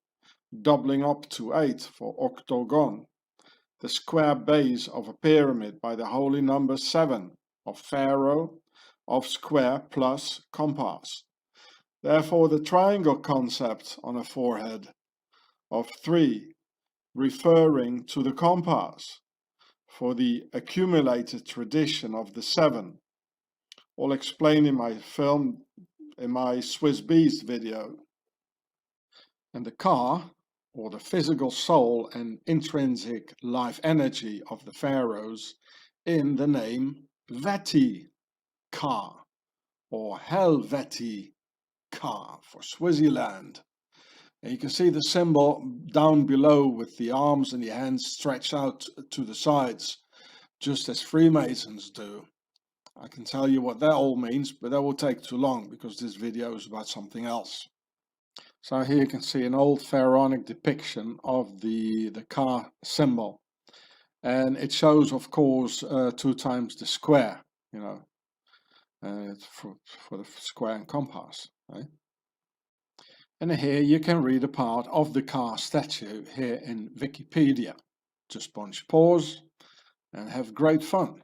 doubling up to 8 for octagon. The square base of a pyramid by the holy number 7 of Pharaoh, of square plus compass. Therefore the triangle concept on a forehead of 3, referring to the compass, for the accumulated tradition of the 7. I'll explain in my film, in my Swiss Beast video. And the car, or the physical soul and intrinsic life energy of the pharaohs, in the name Veti Ka, or Helveti Ka for Swaziland. And you can see the symbol down below with the arms and the hands stretched out to the sides, just as Freemasons do. I can tell you what that all means, but that will take too long because this video is about something else. So here you can see an old pharaonic depiction of the Ka symbol. And it shows, of course, 2 times the square, you know, for the square and compass. Right? And here you can read a part of the Ka statue here in Wikipedia. Just punch pause and have great fun.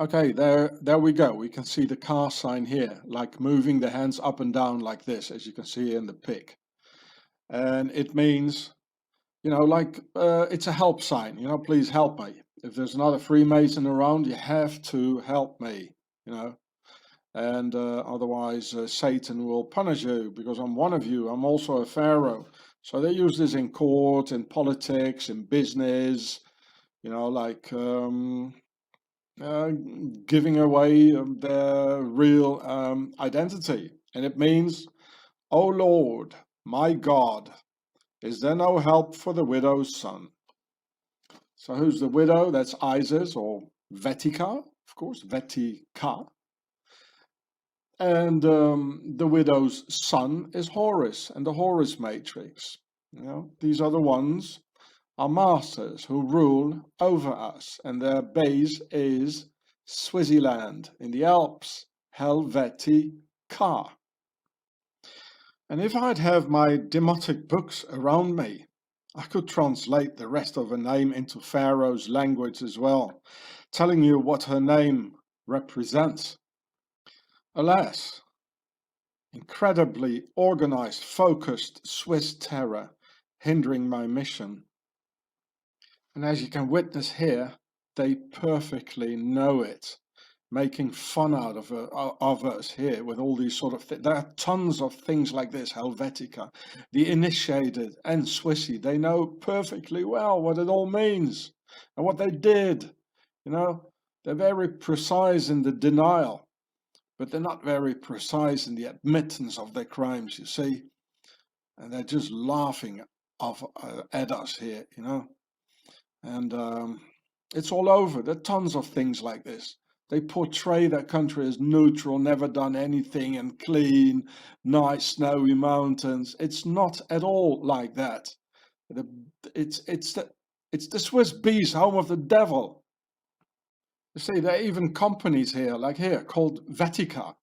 Okay, there we go. We can see the Ka sign here, like moving the hands up and down like this, as you can see in the pic. And it means, you know, like it's a help sign, you know, please help me. If there's another Freemason around, you have to help me, you know. And otherwise Satan will punish you because I'm one of you. I'm also a pharaoh. So they use this in court, in politics, in business, you know, like giving away their real identity. And it means, "O Lord, my God, is there no help for the widow's son?" So who's the widow? That's Isis, or Vetica, of course, Vetica. And the widow's son is Horus and the Horus matrix. You know, these are the ones, are masters who rule over us, and their base is Switzerland in the Alps, Helvetica. And if I'd have my demotic books around me, I could translate the rest of her name into Pharaoh's language as well, telling you what her name represents. Alas, incredibly organized, focused Swiss terror hindering my mission. And as you can witness here, they perfectly know it, making fun out of us here with all these sort of things. There are tons of things like this, Helvetica. The initiated and Swissy, they know perfectly well what it all means and what they did. You know, they're very precise in the denial, but they're not very precise in the admittance of their crimes, you see. And they're just laughing at us here, you know. And it's all over. There are tons of things like this. They portray their country as neutral, never done anything, and clean, nice snowy mountains. It's not at all like that. It's the Swiss beast, home of the devil. You see, there are even companies here, like here, called Vetica,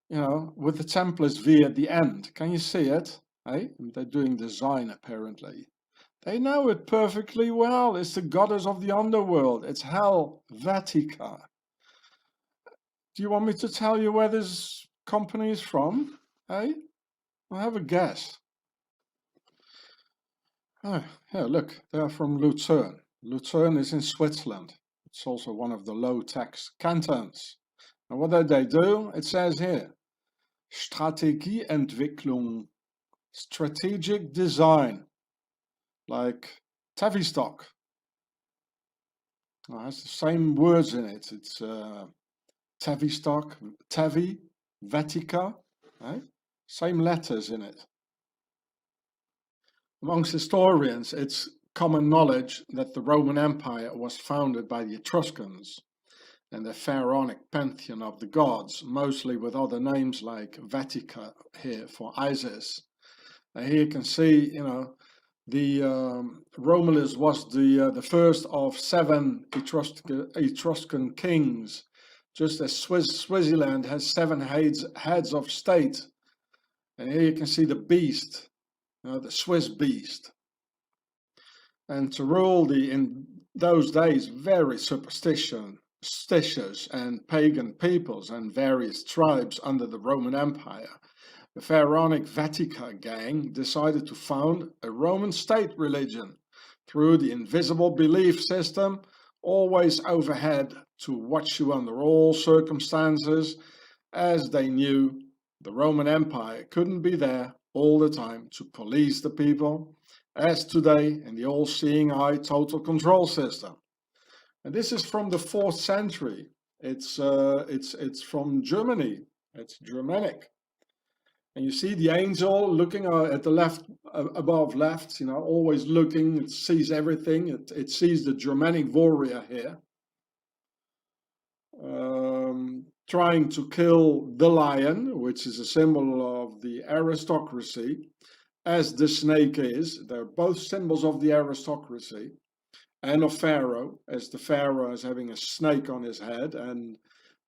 you know, with the Templars V at the end. Can you see it? Hey? They're doing design, apparently. They know it perfectly well. It's the goddess of the underworld. It's Helvetica. Do you want me to tell you where this company is from? Hey? Well, have a guess. Oh, yeah, look, they're from Lucerne. Lucerne is in Switzerland. It's also one of the low-tax cantons. And what do they do? It says here, Strategieentwicklung, strategic design, like Tavistock. It has the same words in it. It's Tavistock, Tavi, Vetica, right? Same letters in it. Amongst historians, it's common knowledge that the Roman Empire was founded by the Etruscans and the pharaonic pantheon of the gods, mostly with other names like Vetica here for Isis. And here you can see, you know, the Romulus was the first of 7 Etruscan kings just as Swaziland has 7 heads of state. And here you can see the beast, the Swiss beast. And to rule in those days, very superstitious and pagan peoples and various tribes under the Roman Empire, the pharaonic Vatica gang decided to found a Roman state religion through the invisible belief system, always overhead to watch you under all circumstances, as they knew the Roman Empire couldn't be there all the time to police the people, as today in the all-seeing eye total control system. And this is from the 4th century. It's from Germany. It's Germanic. And you see the angel looking at the left, above left, always looking. It sees everything. It sees the Germanic warrior here, trying to kill the lion, which is a symbol of the aristocracy, as the snake is. They're both symbols of the aristocracy, and of Pharaoh, as the Pharaoh is having a snake on his head, and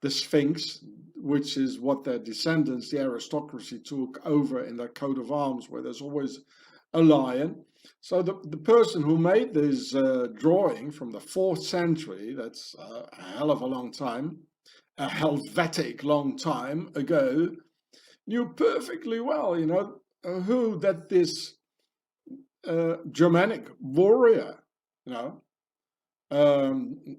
the Sphinx, which is what their descendants, the aristocracy, took over in their coat of arms, where there's always a lion. So the person who made this drawing from the 4th century, that's a hell of a long time, a Helvetic long time ago, knew perfectly well, who that this Germanic warrior,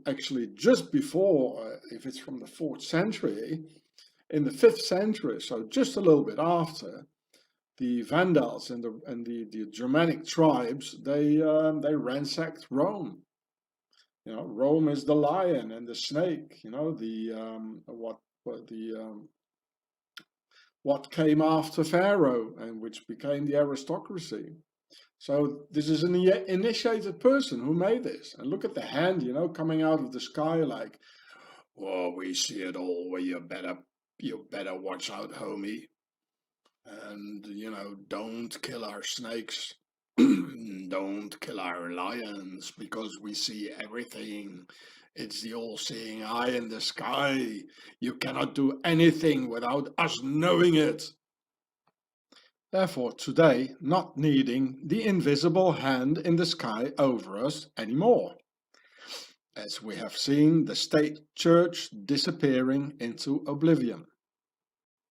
actually just before, if it's from the 4th century, in the 5th century, so just a little bit after, the Vandals and the Germanic tribes, they ransacked Rome. Rome is the lion and the snake. What came after Pharaoh, and which became the aristocracy. So this is an initiated person who made this. And look at the hand, coming out of the sky like, "Oh, we see it all. Well, you better watch out, homie. And, don't kill our snakes. Don't kill our lions, because we see everything. It's the all-seeing eye in the sky. You cannot do anything without us knowing it." Therefore, today, not needing the invisible hand in the sky over us anymore, as we have seen the state church disappearing into oblivion,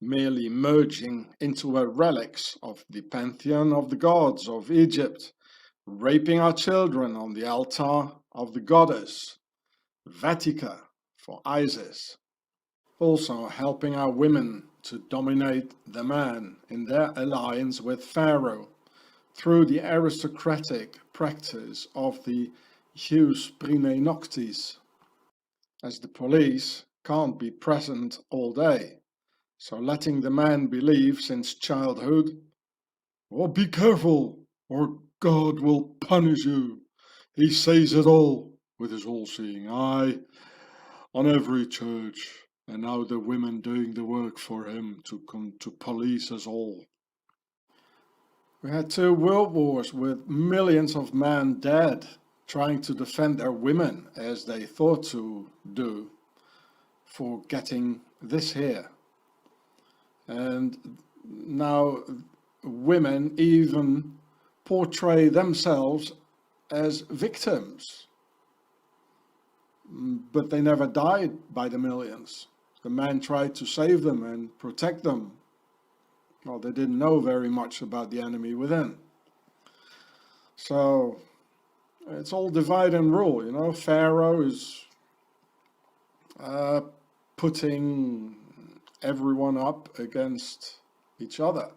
merely merging into a relics of the pantheon of the gods of Egypt, raping our children on the altar of the goddess Vatica for Isis, also helping our women to dominate the man in their alliance with Pharaoh through the aristocratic practice of the jus prime noctis, as the police can't be present all day, so letting the man believe since childhood, "Oh, be careful, or God will punish you. He sees it all with his all-seeing eye on every church." And now the women doing the work for him to police us all. We had 2 world wars with millions of men dead, trying to defend their women as they thought to do, for getting this here. And now women even portray themselves as victims, but they never died by the millions. The men tried to save them and protect them. Well, they didn't know very much about the enemy within. So it's all divide and rule, Pharaoh is putting everyone up against each other.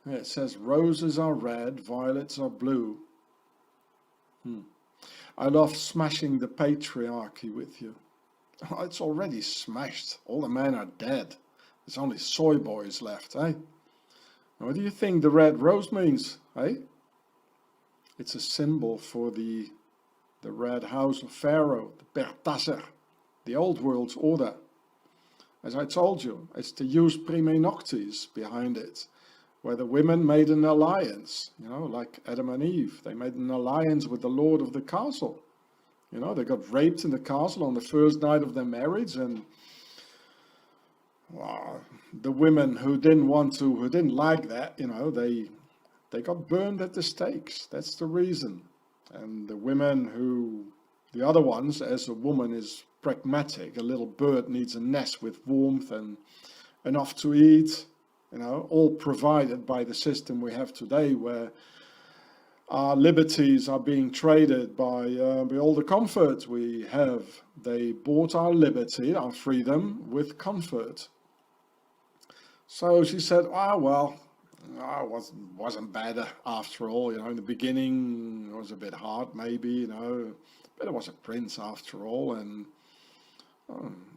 It says roses are red, violets are blue. I love smashing the patriarchy with you. Oh, it's already smashed. All the men are dead. There's only soy boys left, eh? What do you think the red rose means, eh? It's a symbol for the red house of Pharaoh, the Pertasser, the old world's order. As I told you, it's the jus prime noctis behind it, where the women made an alliance, like Adam and Eve. They made an alliance with the lord of the castle, You know, they got raped in the castle on the first night of their marriage, and the women who didn't like that, you know, they got burned at the stakes. That's the reason. And the women the other ones, as a woman is pragmatic, a little bird needs a nest with warmth and enough to eat, you know, all provided by the system we have today, where our liberties are being traded by all the comfort we have. They bought our liberty, our freedom, with comfort. So she said, "Ah, well, it wasn't bad after all. You know, in the beginning it was a bit hard, maybe, you know, but I was a prince after all, and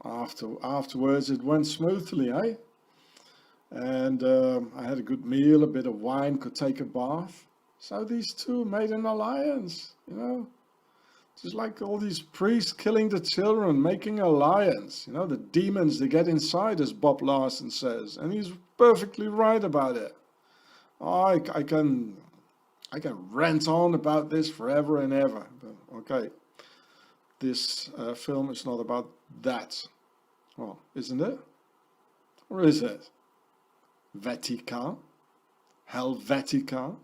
afterwards it went smoothly, eh? And I had a good meal, a bit of wine, could take a bath. So these two made an alliance, you know, just like all these priests killing the children, making an alliance. You know, the demons, they get inside, as Bob Larson says, and he's perfectly right about it. I can rant on about this forever and ever, but okay, this film is not about that. Well, isn't it? Or is it? Vatica, Helvetica,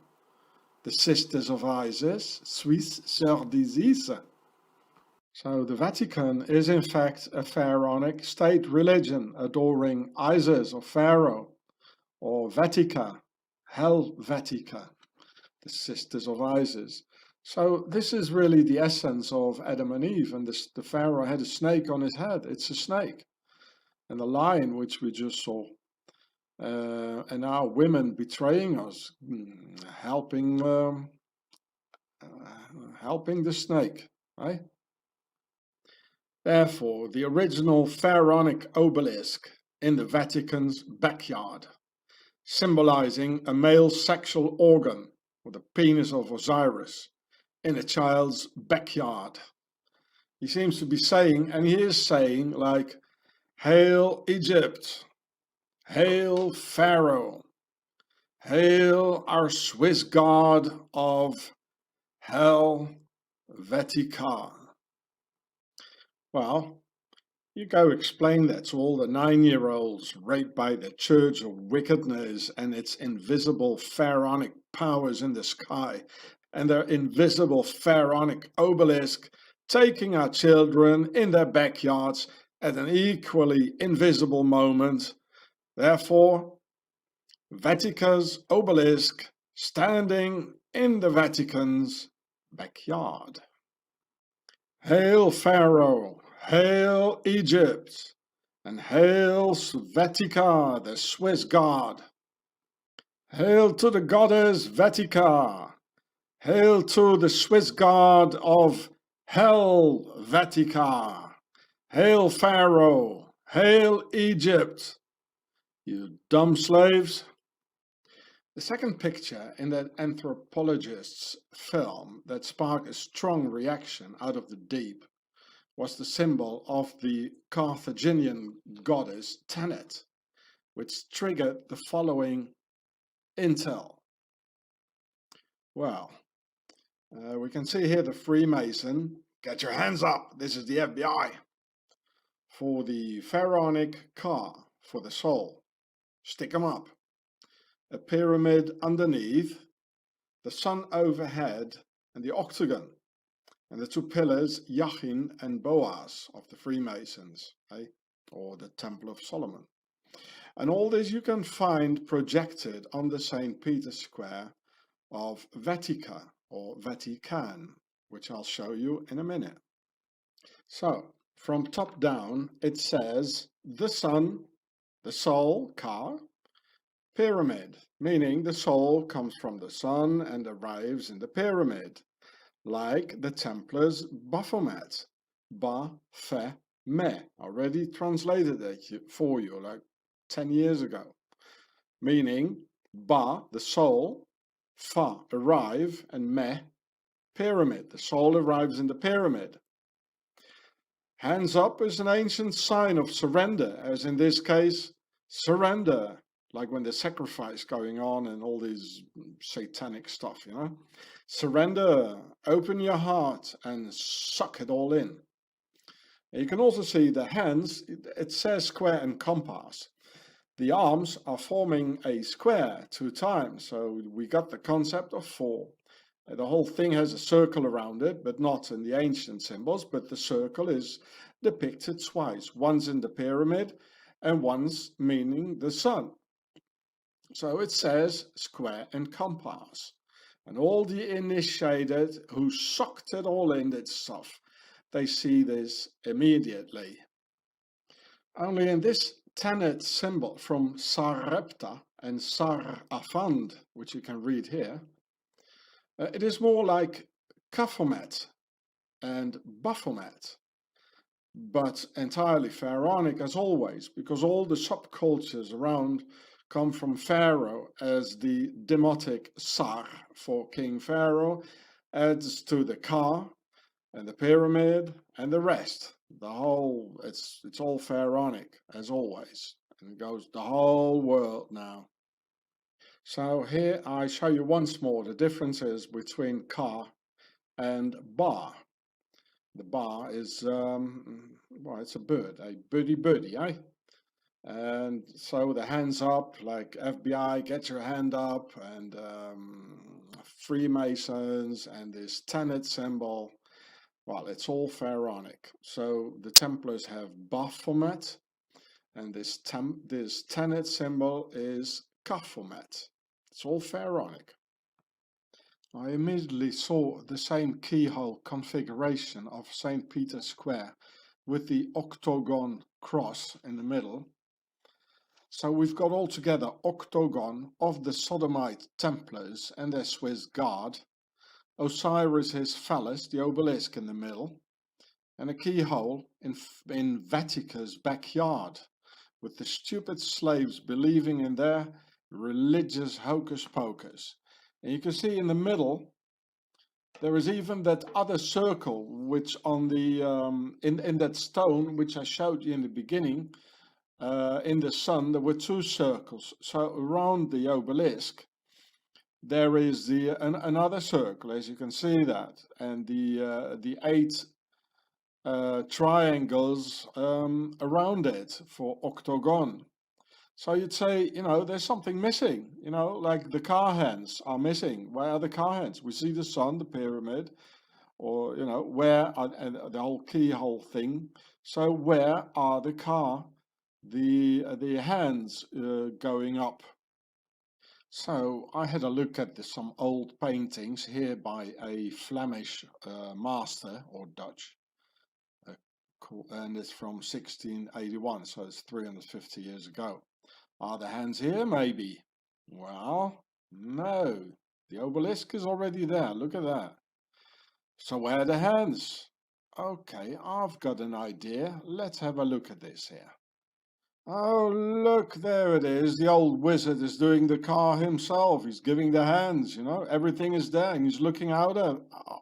the Sisters of Isis, Suisse Sœurs d'Isis. So the Vatican is in fact a pharaonic state religion adoring Isis or Pharaoh, or Vatica, Helvetica, the Sisters of Isis. So this is really the essence of Adam and Eve, and the Pharaoh had a snake on his head. It's a snake. And the lion, which we just saw. And now women betraying us, helping the snake, right? Therefore, the original pharaonic obelisk in the Vatican's backyard, symbolizing a male sexual organ, or the penis of Osiris, in a child's backyard. He seems to be saying, and he is saying, like, "Hail Egypt! Hail Pharaoh! Hail our Swiss god of Helvetica!" Well, you go explain that to all the 9-year-olds raped by the Church of Wickedness and its invisible pharaonic powers in the sky, and their invisible pharaonic obelisk taking our children in their backyards at an equally invisible moment. Therefore, Vatica's obelisk standing in the Vatican's backyard. Hail Pharaoh, hail Egypt, and hail Vatica, the Swiss god. Hail to the goddess Vatica. Hail to the Swiss god of Helvetica. Hail Pharaoh, hail Egypt. You dumb slaves. The second picture in that anthropologist's film that sparked a strong reaction out of the deep was the symbol of the Carthaginian goddess Tanit, which triggered the following intel. Well, we can see here the Freemason. Get your hands up, this is the FBI. For the pharaonic car, for the soul. Stick 'em up. A pyramid underneath, the sun overhead, and the octagon, and the two pillars, Jachin and Boaz, of the Freemasons, or the Temple of Solomon. And all this you can find projected on the St. Peter's Square of Vatica, or Vatican, which I'll show you in a minute. So, from top down, it says the sun, the soul, car, pyramid, meaning the soul comes from the sun and arrives in the pyramid, like the Templars' Baphomet, Ba-fe-me, already translated it for you like 10 years ago, meaning Ba, the soul, Fa, arrive, and Me, pyramid, the soul arrives in the pyramid. Hands up is an ancient sign of surrender, as in this case, surrender, like when there's sacrifice going on and all this satanic stuff, you know. Surrender, open your heart and suck it all in. And you can also see the hands, it says square and compass. The arms are forming a square 2 times, so we got the concept of 4. The whole thing has a circle around it, but not in the ancient symbols, but the circle is depicted twice, once in the pyramid and once meaning the sun. So it says square and compass. And all the initiated who sucked it all in, that stuff, they see this immediately. Only in this tenet symbol from Sarepta and Sarafand, which you can read here, it is more like Baphomet and Baphomet, but entirely pharaonic as always, because all the subcultures around come from Pharaoh as the demotic Sar for King Pharaoh, adds to the Ka and the pyramid and the rest. The whole, it's all pharaonic as always, and it goes the whole world now. So here I show you once more the differences between Ka and Ba. The Ba is, well, it's a bird, a birdie, eh? And so the hands up, like FBI, get your hand up, and Freemasons, and this tenet symbol. Well, it's all pharaonic. So the Templars have Baphomet, and this tenet symbol is Baphomet. It's all pharaonic. I immediately saw the same keyhole configuration of St. Peter's Square with the octagon cross in the middle. So we've got altogether octagon of the Sodomite Templars and their Swiss guard, Osiris his phallus, the obelisk in the middle, and a keyhole in Vatica's backyard, with the stupid slaves believing in their religious hocus pocus. And you can see in the middle, there is even that other circle, which on the, in that stone, which I showed you in the beginning, in the sun, there were 2 circles. So around the obelisk, there is another circle, as you can see that, and the 8 triangles around it for octagon. So you'd say, you know, there's something missing, you know, like the car hands are missing. Where are the car hands? We see the sun, the pyramid, or, you know, where are, and the whole keyhole thing. So where are the hands going up? So I had a look at some old paintings here by a Flemish master, or Dutch, and it's from 1681, so it's 350 years ago. Are the hands here? Maybe. Well, no. The obelisk is already there. Look at that. So where are the hands? Okay, I've got an idea. Let's have a look at this here. Oh, look, there it is. The old wizard is doing the car himself. He's giving the hands, you know. Everything is there, and he's looking out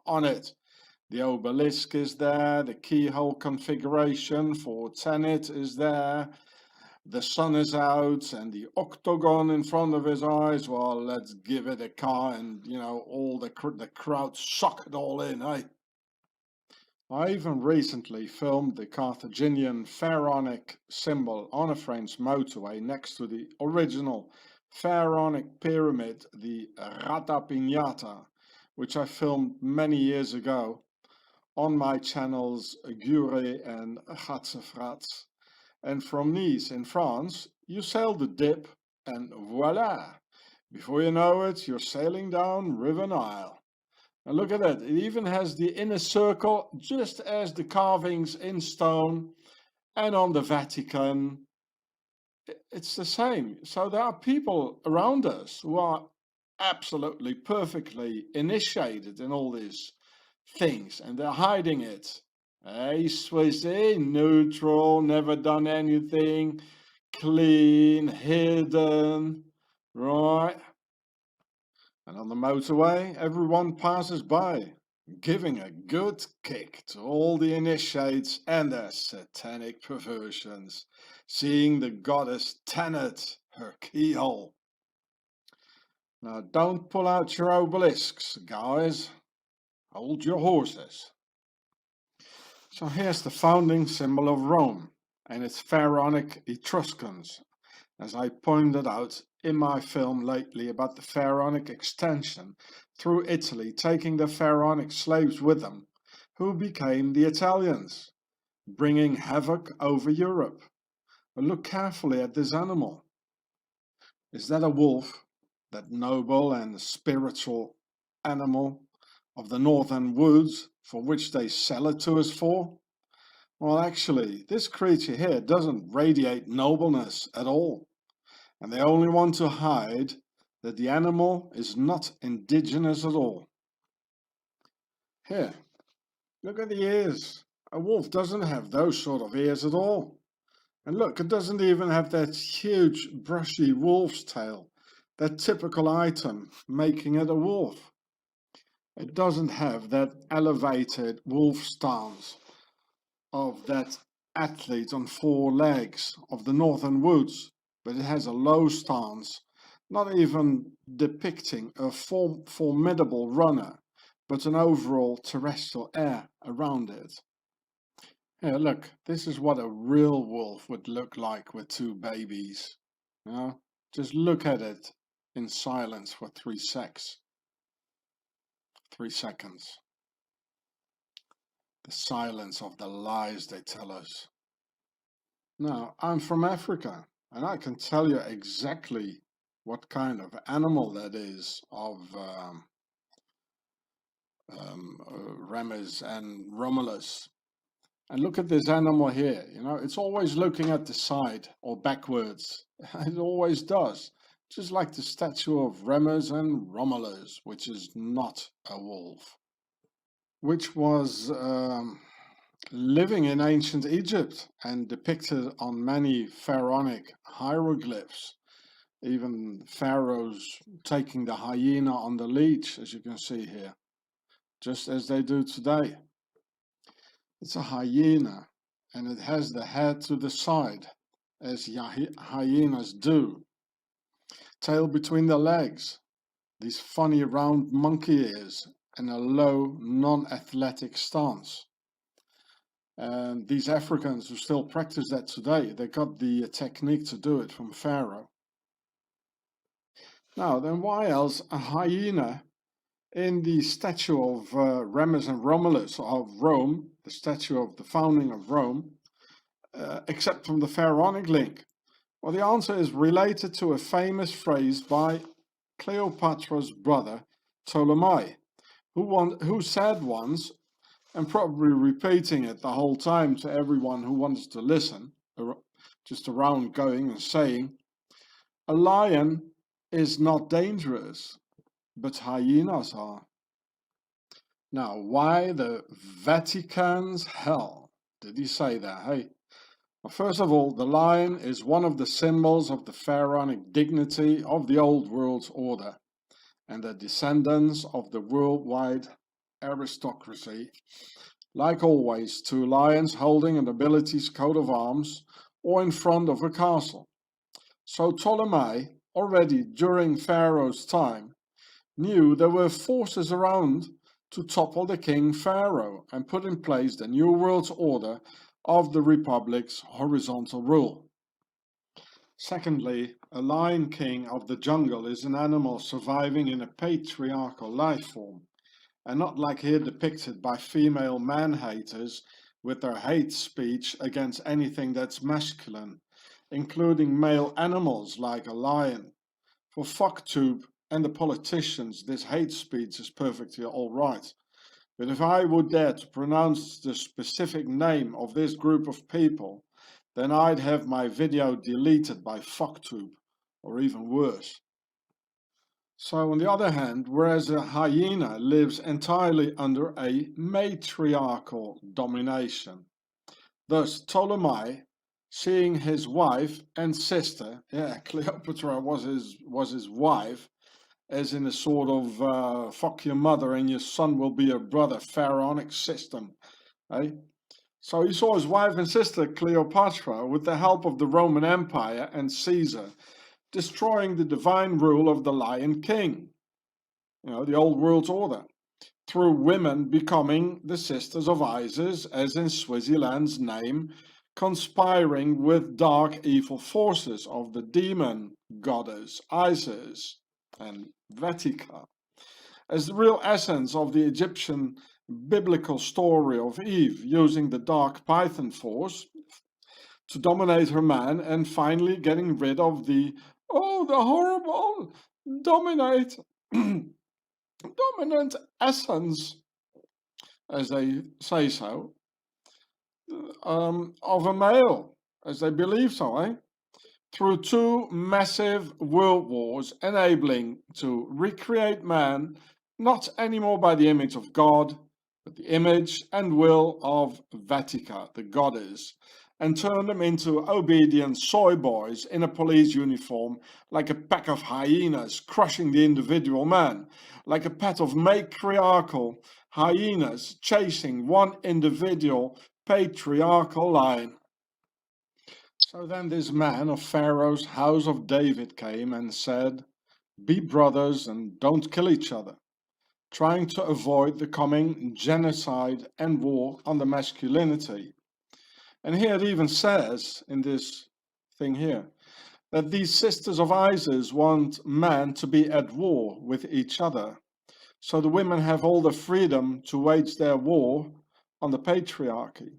on it. The obelisk is there. The keyhole configuration for tenet is there. The sun is out and the octagon in front of his eyes. Well, let's give it a car, and, you know, all the crowd suck it all in, eh? I even recently filmed the Carthaginian pharaonic symbol on a French motorway next to the original pharaonic pyramid, the Rata Piñata, which I filmed many years ago on my channels Gure and Gatsefrats. And from Nice in France, you sail the dip and voila! Before you know it, you're sailing down River Nile. And look at that, it even has the inner circle, just as the carvings in stone and on the Vatican. It's the same. So there are people around us who are absolutely perfectly initiated in all these things, and they're hiding it. Hey, Swissy, neutral, never done anything, clean, hidden, right? And on the motorway, everyone passes by, giving a good kick to all the initiates and their satanic perversions, seeing the goddess Tenet her keyhole. Now don't pull out your obelisks, guys. Hold your horses. So here's the founding symbol of Rome, and it's Pharaonic Etruscans. As I pointed out in my film lately about the Pharaonic extension through Italy, taking the Pharaonic slaves with them, who became the Italians, bringing havoc over Europe. But look carefully at this animal. Is that a wolf, that noble and spiritual animal of the northern woods for which they sell it to us for? Well, actually, this creature here doesn't radiate nobleness at all. And they only want to hide that the animal is not indigenous at all. Here, look at the ears. A wolf doesn't have those sort of ears at all. And look, it doesn't even have that huge brushy wolf's tail, that typical item making it a wolf. It doesn't have that elevated wolf stance of that athlete on 4 legs of the northern woods. But it has a low stance, not even depicting a formidable runner, but an overall terrestrial air around it. Here, look, this is what a real wolf would look like with 2 babies. You know, just look at it in silence for 3 seconds. The silence of the lies they tell us. Now, I'm from Africa. And I can tell you exactly what kind of animal that is of Remus and Romulus. And look at this animal here, you know, it's always looking at the side or backwards. It always does. Just like the statue of Remus and Romulus, which is not a wolf. Which was living in ancient Egypt and depicted on many pharaonic hieroglyphs, even pharaohs taking the hyena on the leash, as you can see here, just as they do today. It's a hyena, and it has the head to the side, as hyenas do, tail between the legs, these funny round monkey ears, and a low, non-athletic stance. And these Africans who still practice that today, they got the technique to do it from Pharaoh. Now, then why else a hyena in the statue of Remus and Romulus of Rome, the statue of the founding of Rome, except from the Pharaonic link? Well, the answer is related to a famous phrase by Cleopatra's brother Ptolemy, who said once, and probably repeating it the whole time to everyone who wants to listen, just around going and saying, a lion is not dangerous, but hyenas are. Now, why the Vatican's hell did he say that? Hey, well, first of all, the lion is one of the symbols of the pharaonic dignity of the old world's order, and the descendants of the worldwide aristocracy. Like always, 2 lions holding a nobility's coat of arms or in front of a castle. So Ptolemy, already during Pharaoh's time, knew there were forces around to topple the king Pharaoh and put in place the new world's order of the Republic's horizontal rule. Secondly, a lion king of the jungle is an animal surviving in a patriarchal life form, and not like here depicted by female man-haters with their hate speech against anything that's masculine, including male animals like a lion. For FuckTube and the politicians, this hate speech is perfectly alright. But if I would dare to pronounce the specific name of this group of people, then I'd have my video deleted by FuckTube, or even worse. So on the other hand, whereas a hyena lives entirely under a matriarchal domination, thus Ptolemy, seeing his wife and sister, Cleopatra was his wife, as in a sort of fuck your mother and your son will be your brother pharaonic system, eh? So he saw his wife and sister Cleopatra, with the help of the Roman Empire and Caesar, destroying the divine rule of the Lion King, the old world order, through women becoming the sisters of Isis, as in Swaziland's name, conspiring with dark evil forces of the demon goddess Isis and Vetica. As the real essence of the Egyptian biblical story of Eve using the dark python force to dominate her man and finally getting rid of the horrible dominant essence, as they say so, of a male, as they believe so, through two massive world wars, enabling to recreate man not anymore by the image of God, but the image and will of Vetica, the goddess, and turn them into obedient soy boys in a police uniform, like a pack of hyenas crushing the individual man, like a pack of matriarchal hyenas chasing one individual patriarchal lion. So then this man of Pharaoh's house of David came and said, "Be brothers and don't kill each other," trying to avoid the coming genocide and war on the masculinity. And here it even says, in this thing here, that these sisters of Isis want men to be at war with each other. So the women have all the freedom to wage their war on the patriarchy.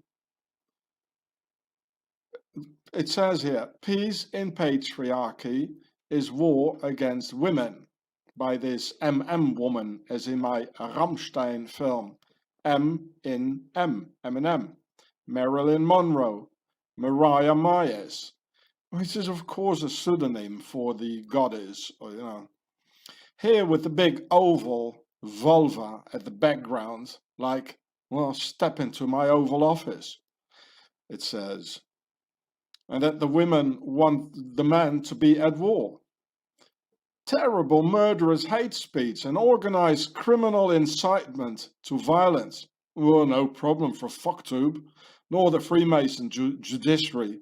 It says here, peace in patriarchy is war against women, by this woman, as in my Rammstein film, Eminem, Marilyn Monroe, Mariah Myers, which is of course a pseudonym for the goddess, Here with the big oval vulva at the background, like, well, step into my Oval Office, it says. And that the women want the men to be at war. Terrible murderous hate speech and organized criminal incitement to violence. Well, no problem for FuckTube, nor the Freemason judiciary,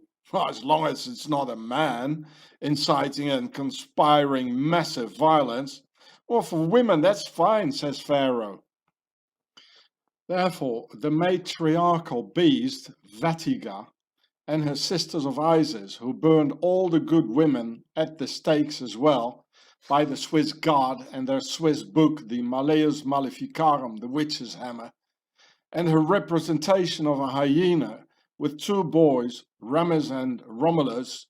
as long as it's not a man inciting and conspiring massive violence. Well, for women, that's fine, says Pharaoh. Therefore, the matriarchal beast, Vetica, and her sisters of Isis, who burned all the good women at the stakes as well, by the Swiss god and their Swiss book, the Malleus Maleficarum, the witch's hammer, and her representation of a hyena with two boys, Remus and Romulus,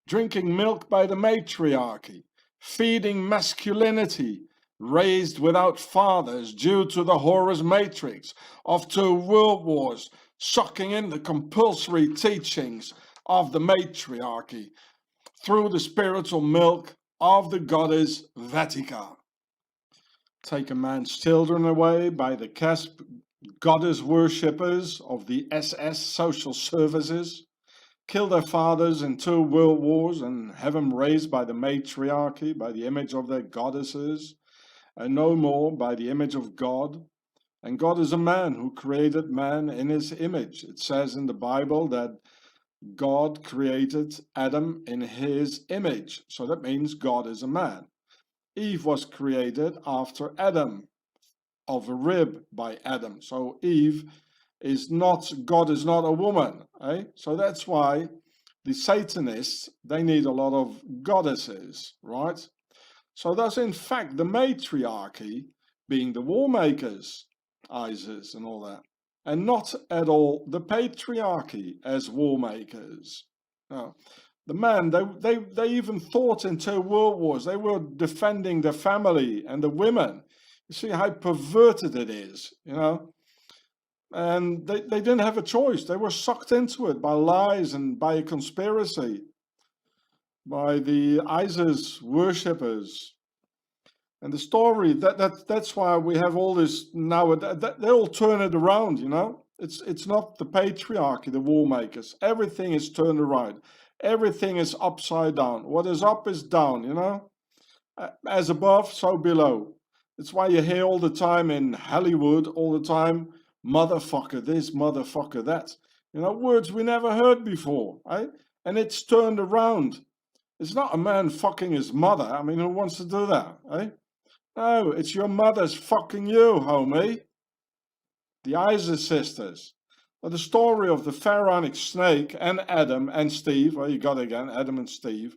drinking milk by the matriarchy, feeding masculinity, raised without fathers due to the Horus matrix of two world wars, sucking in the compulsory teachings of the matriarchy through the spiritual milk of the goddess Vetica. Take a man's children away by the goddess worshippers of the SS social services, kill their fathers in two world wars and have them raised by the matriarchy, by the image of their goddesses, and no more by the image of God. And God is a man who created man in his image. It says in the Bible that God created Adam in his image. So that means God is a man. Eve was created after Adam, of a rib by Adam. So Eve is not, God is not a woman. So that's why the Satanists, they need a lot of goddesses, right? So that's in fact the matriarchy being the war makers, Isis and all that, and not at all the patriarchy as war makers. No. The men, they even thought in two world wars, they were defending the family and the women. You see how perverted it is, and they didn't have a choice. They were sucked into it by lies and by a conspiracy, by the Isis worshippers. And the story, that's why we have all this now, they all turn it around, It's not the patriarchy, the war makers. Everything is turned around. Everything is upside down. What is up is down, As above, so below. That's why you hear all the time in Hollywood, all the time, motherfucker this, motherfucker that. Words we never heard before, And it's turned around. It's not a man fucking his mother. I mean, who wants to do that, eh? No, it's your mother's fucking you, homie. The Isis sisters. Well, the story of the pharaonic snake and Adam and Steve, well, you got it again, Adam and Steve,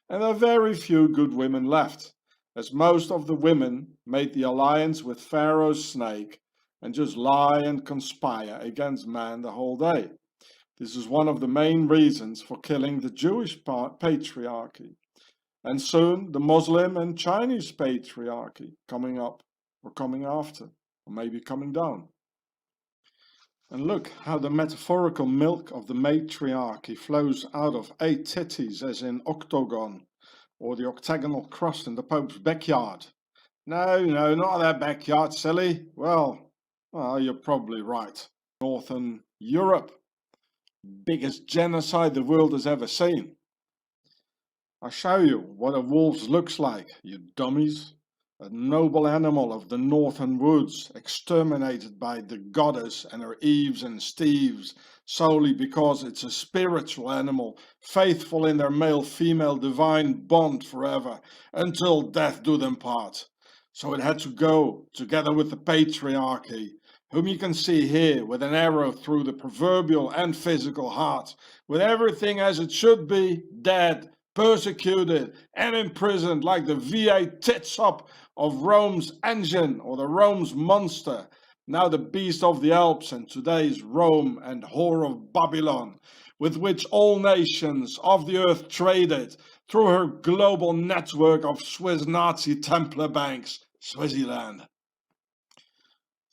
and there are very few good women left, as most of the women made the alliance with Pharaoh's snake and just lie and conspire against man the whole day. This is one of the main reasons for killing the Jewish patriarchy, and soon the Muslim and Chinese patriarchy coming up, or coming after, or maybe coming down. And look how the metaphorical milk of the matriarchy flows out of 8 titties, as in octagon, or the octagonal cross in the Pope's backyard. No, not that backyard, silly. Well, you're probably right. Northern Europe. Biggest genocide the world has ever seen. I'll show you what a wolf looks like, you dummies. A noble animal of the northern woods, exterminated by the goddess and her Eves and Steves, solely because it's a spiritual animal, faithful in their male-female divine bond forever, until death do them part. So it had to go, together with the patriarchy, whom you can see here with an arrow through the proverbial and physical heart, with everything as it should be, dead, persecuted and imprisoned like the V8 tit-sop of Rome's engine or the Rome's monster, now the beast of the Alps and today's Rome and whore of Babylon, with which all nations of the earth traded through her global network of Swiss Nazi Templar banks, Swaziland.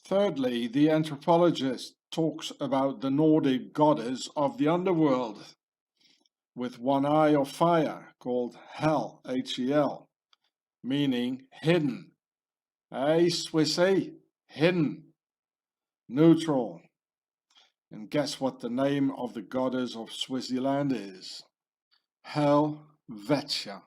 Thirdly, the anthropologist talks about the Nordic goddess of the underworld, with one eye of fire, called Hel, H-E-L, meaning hidden. Hey, Swissy, hidden, neutral. And guess what the name of the goddess of Swaziland is? Helvetia.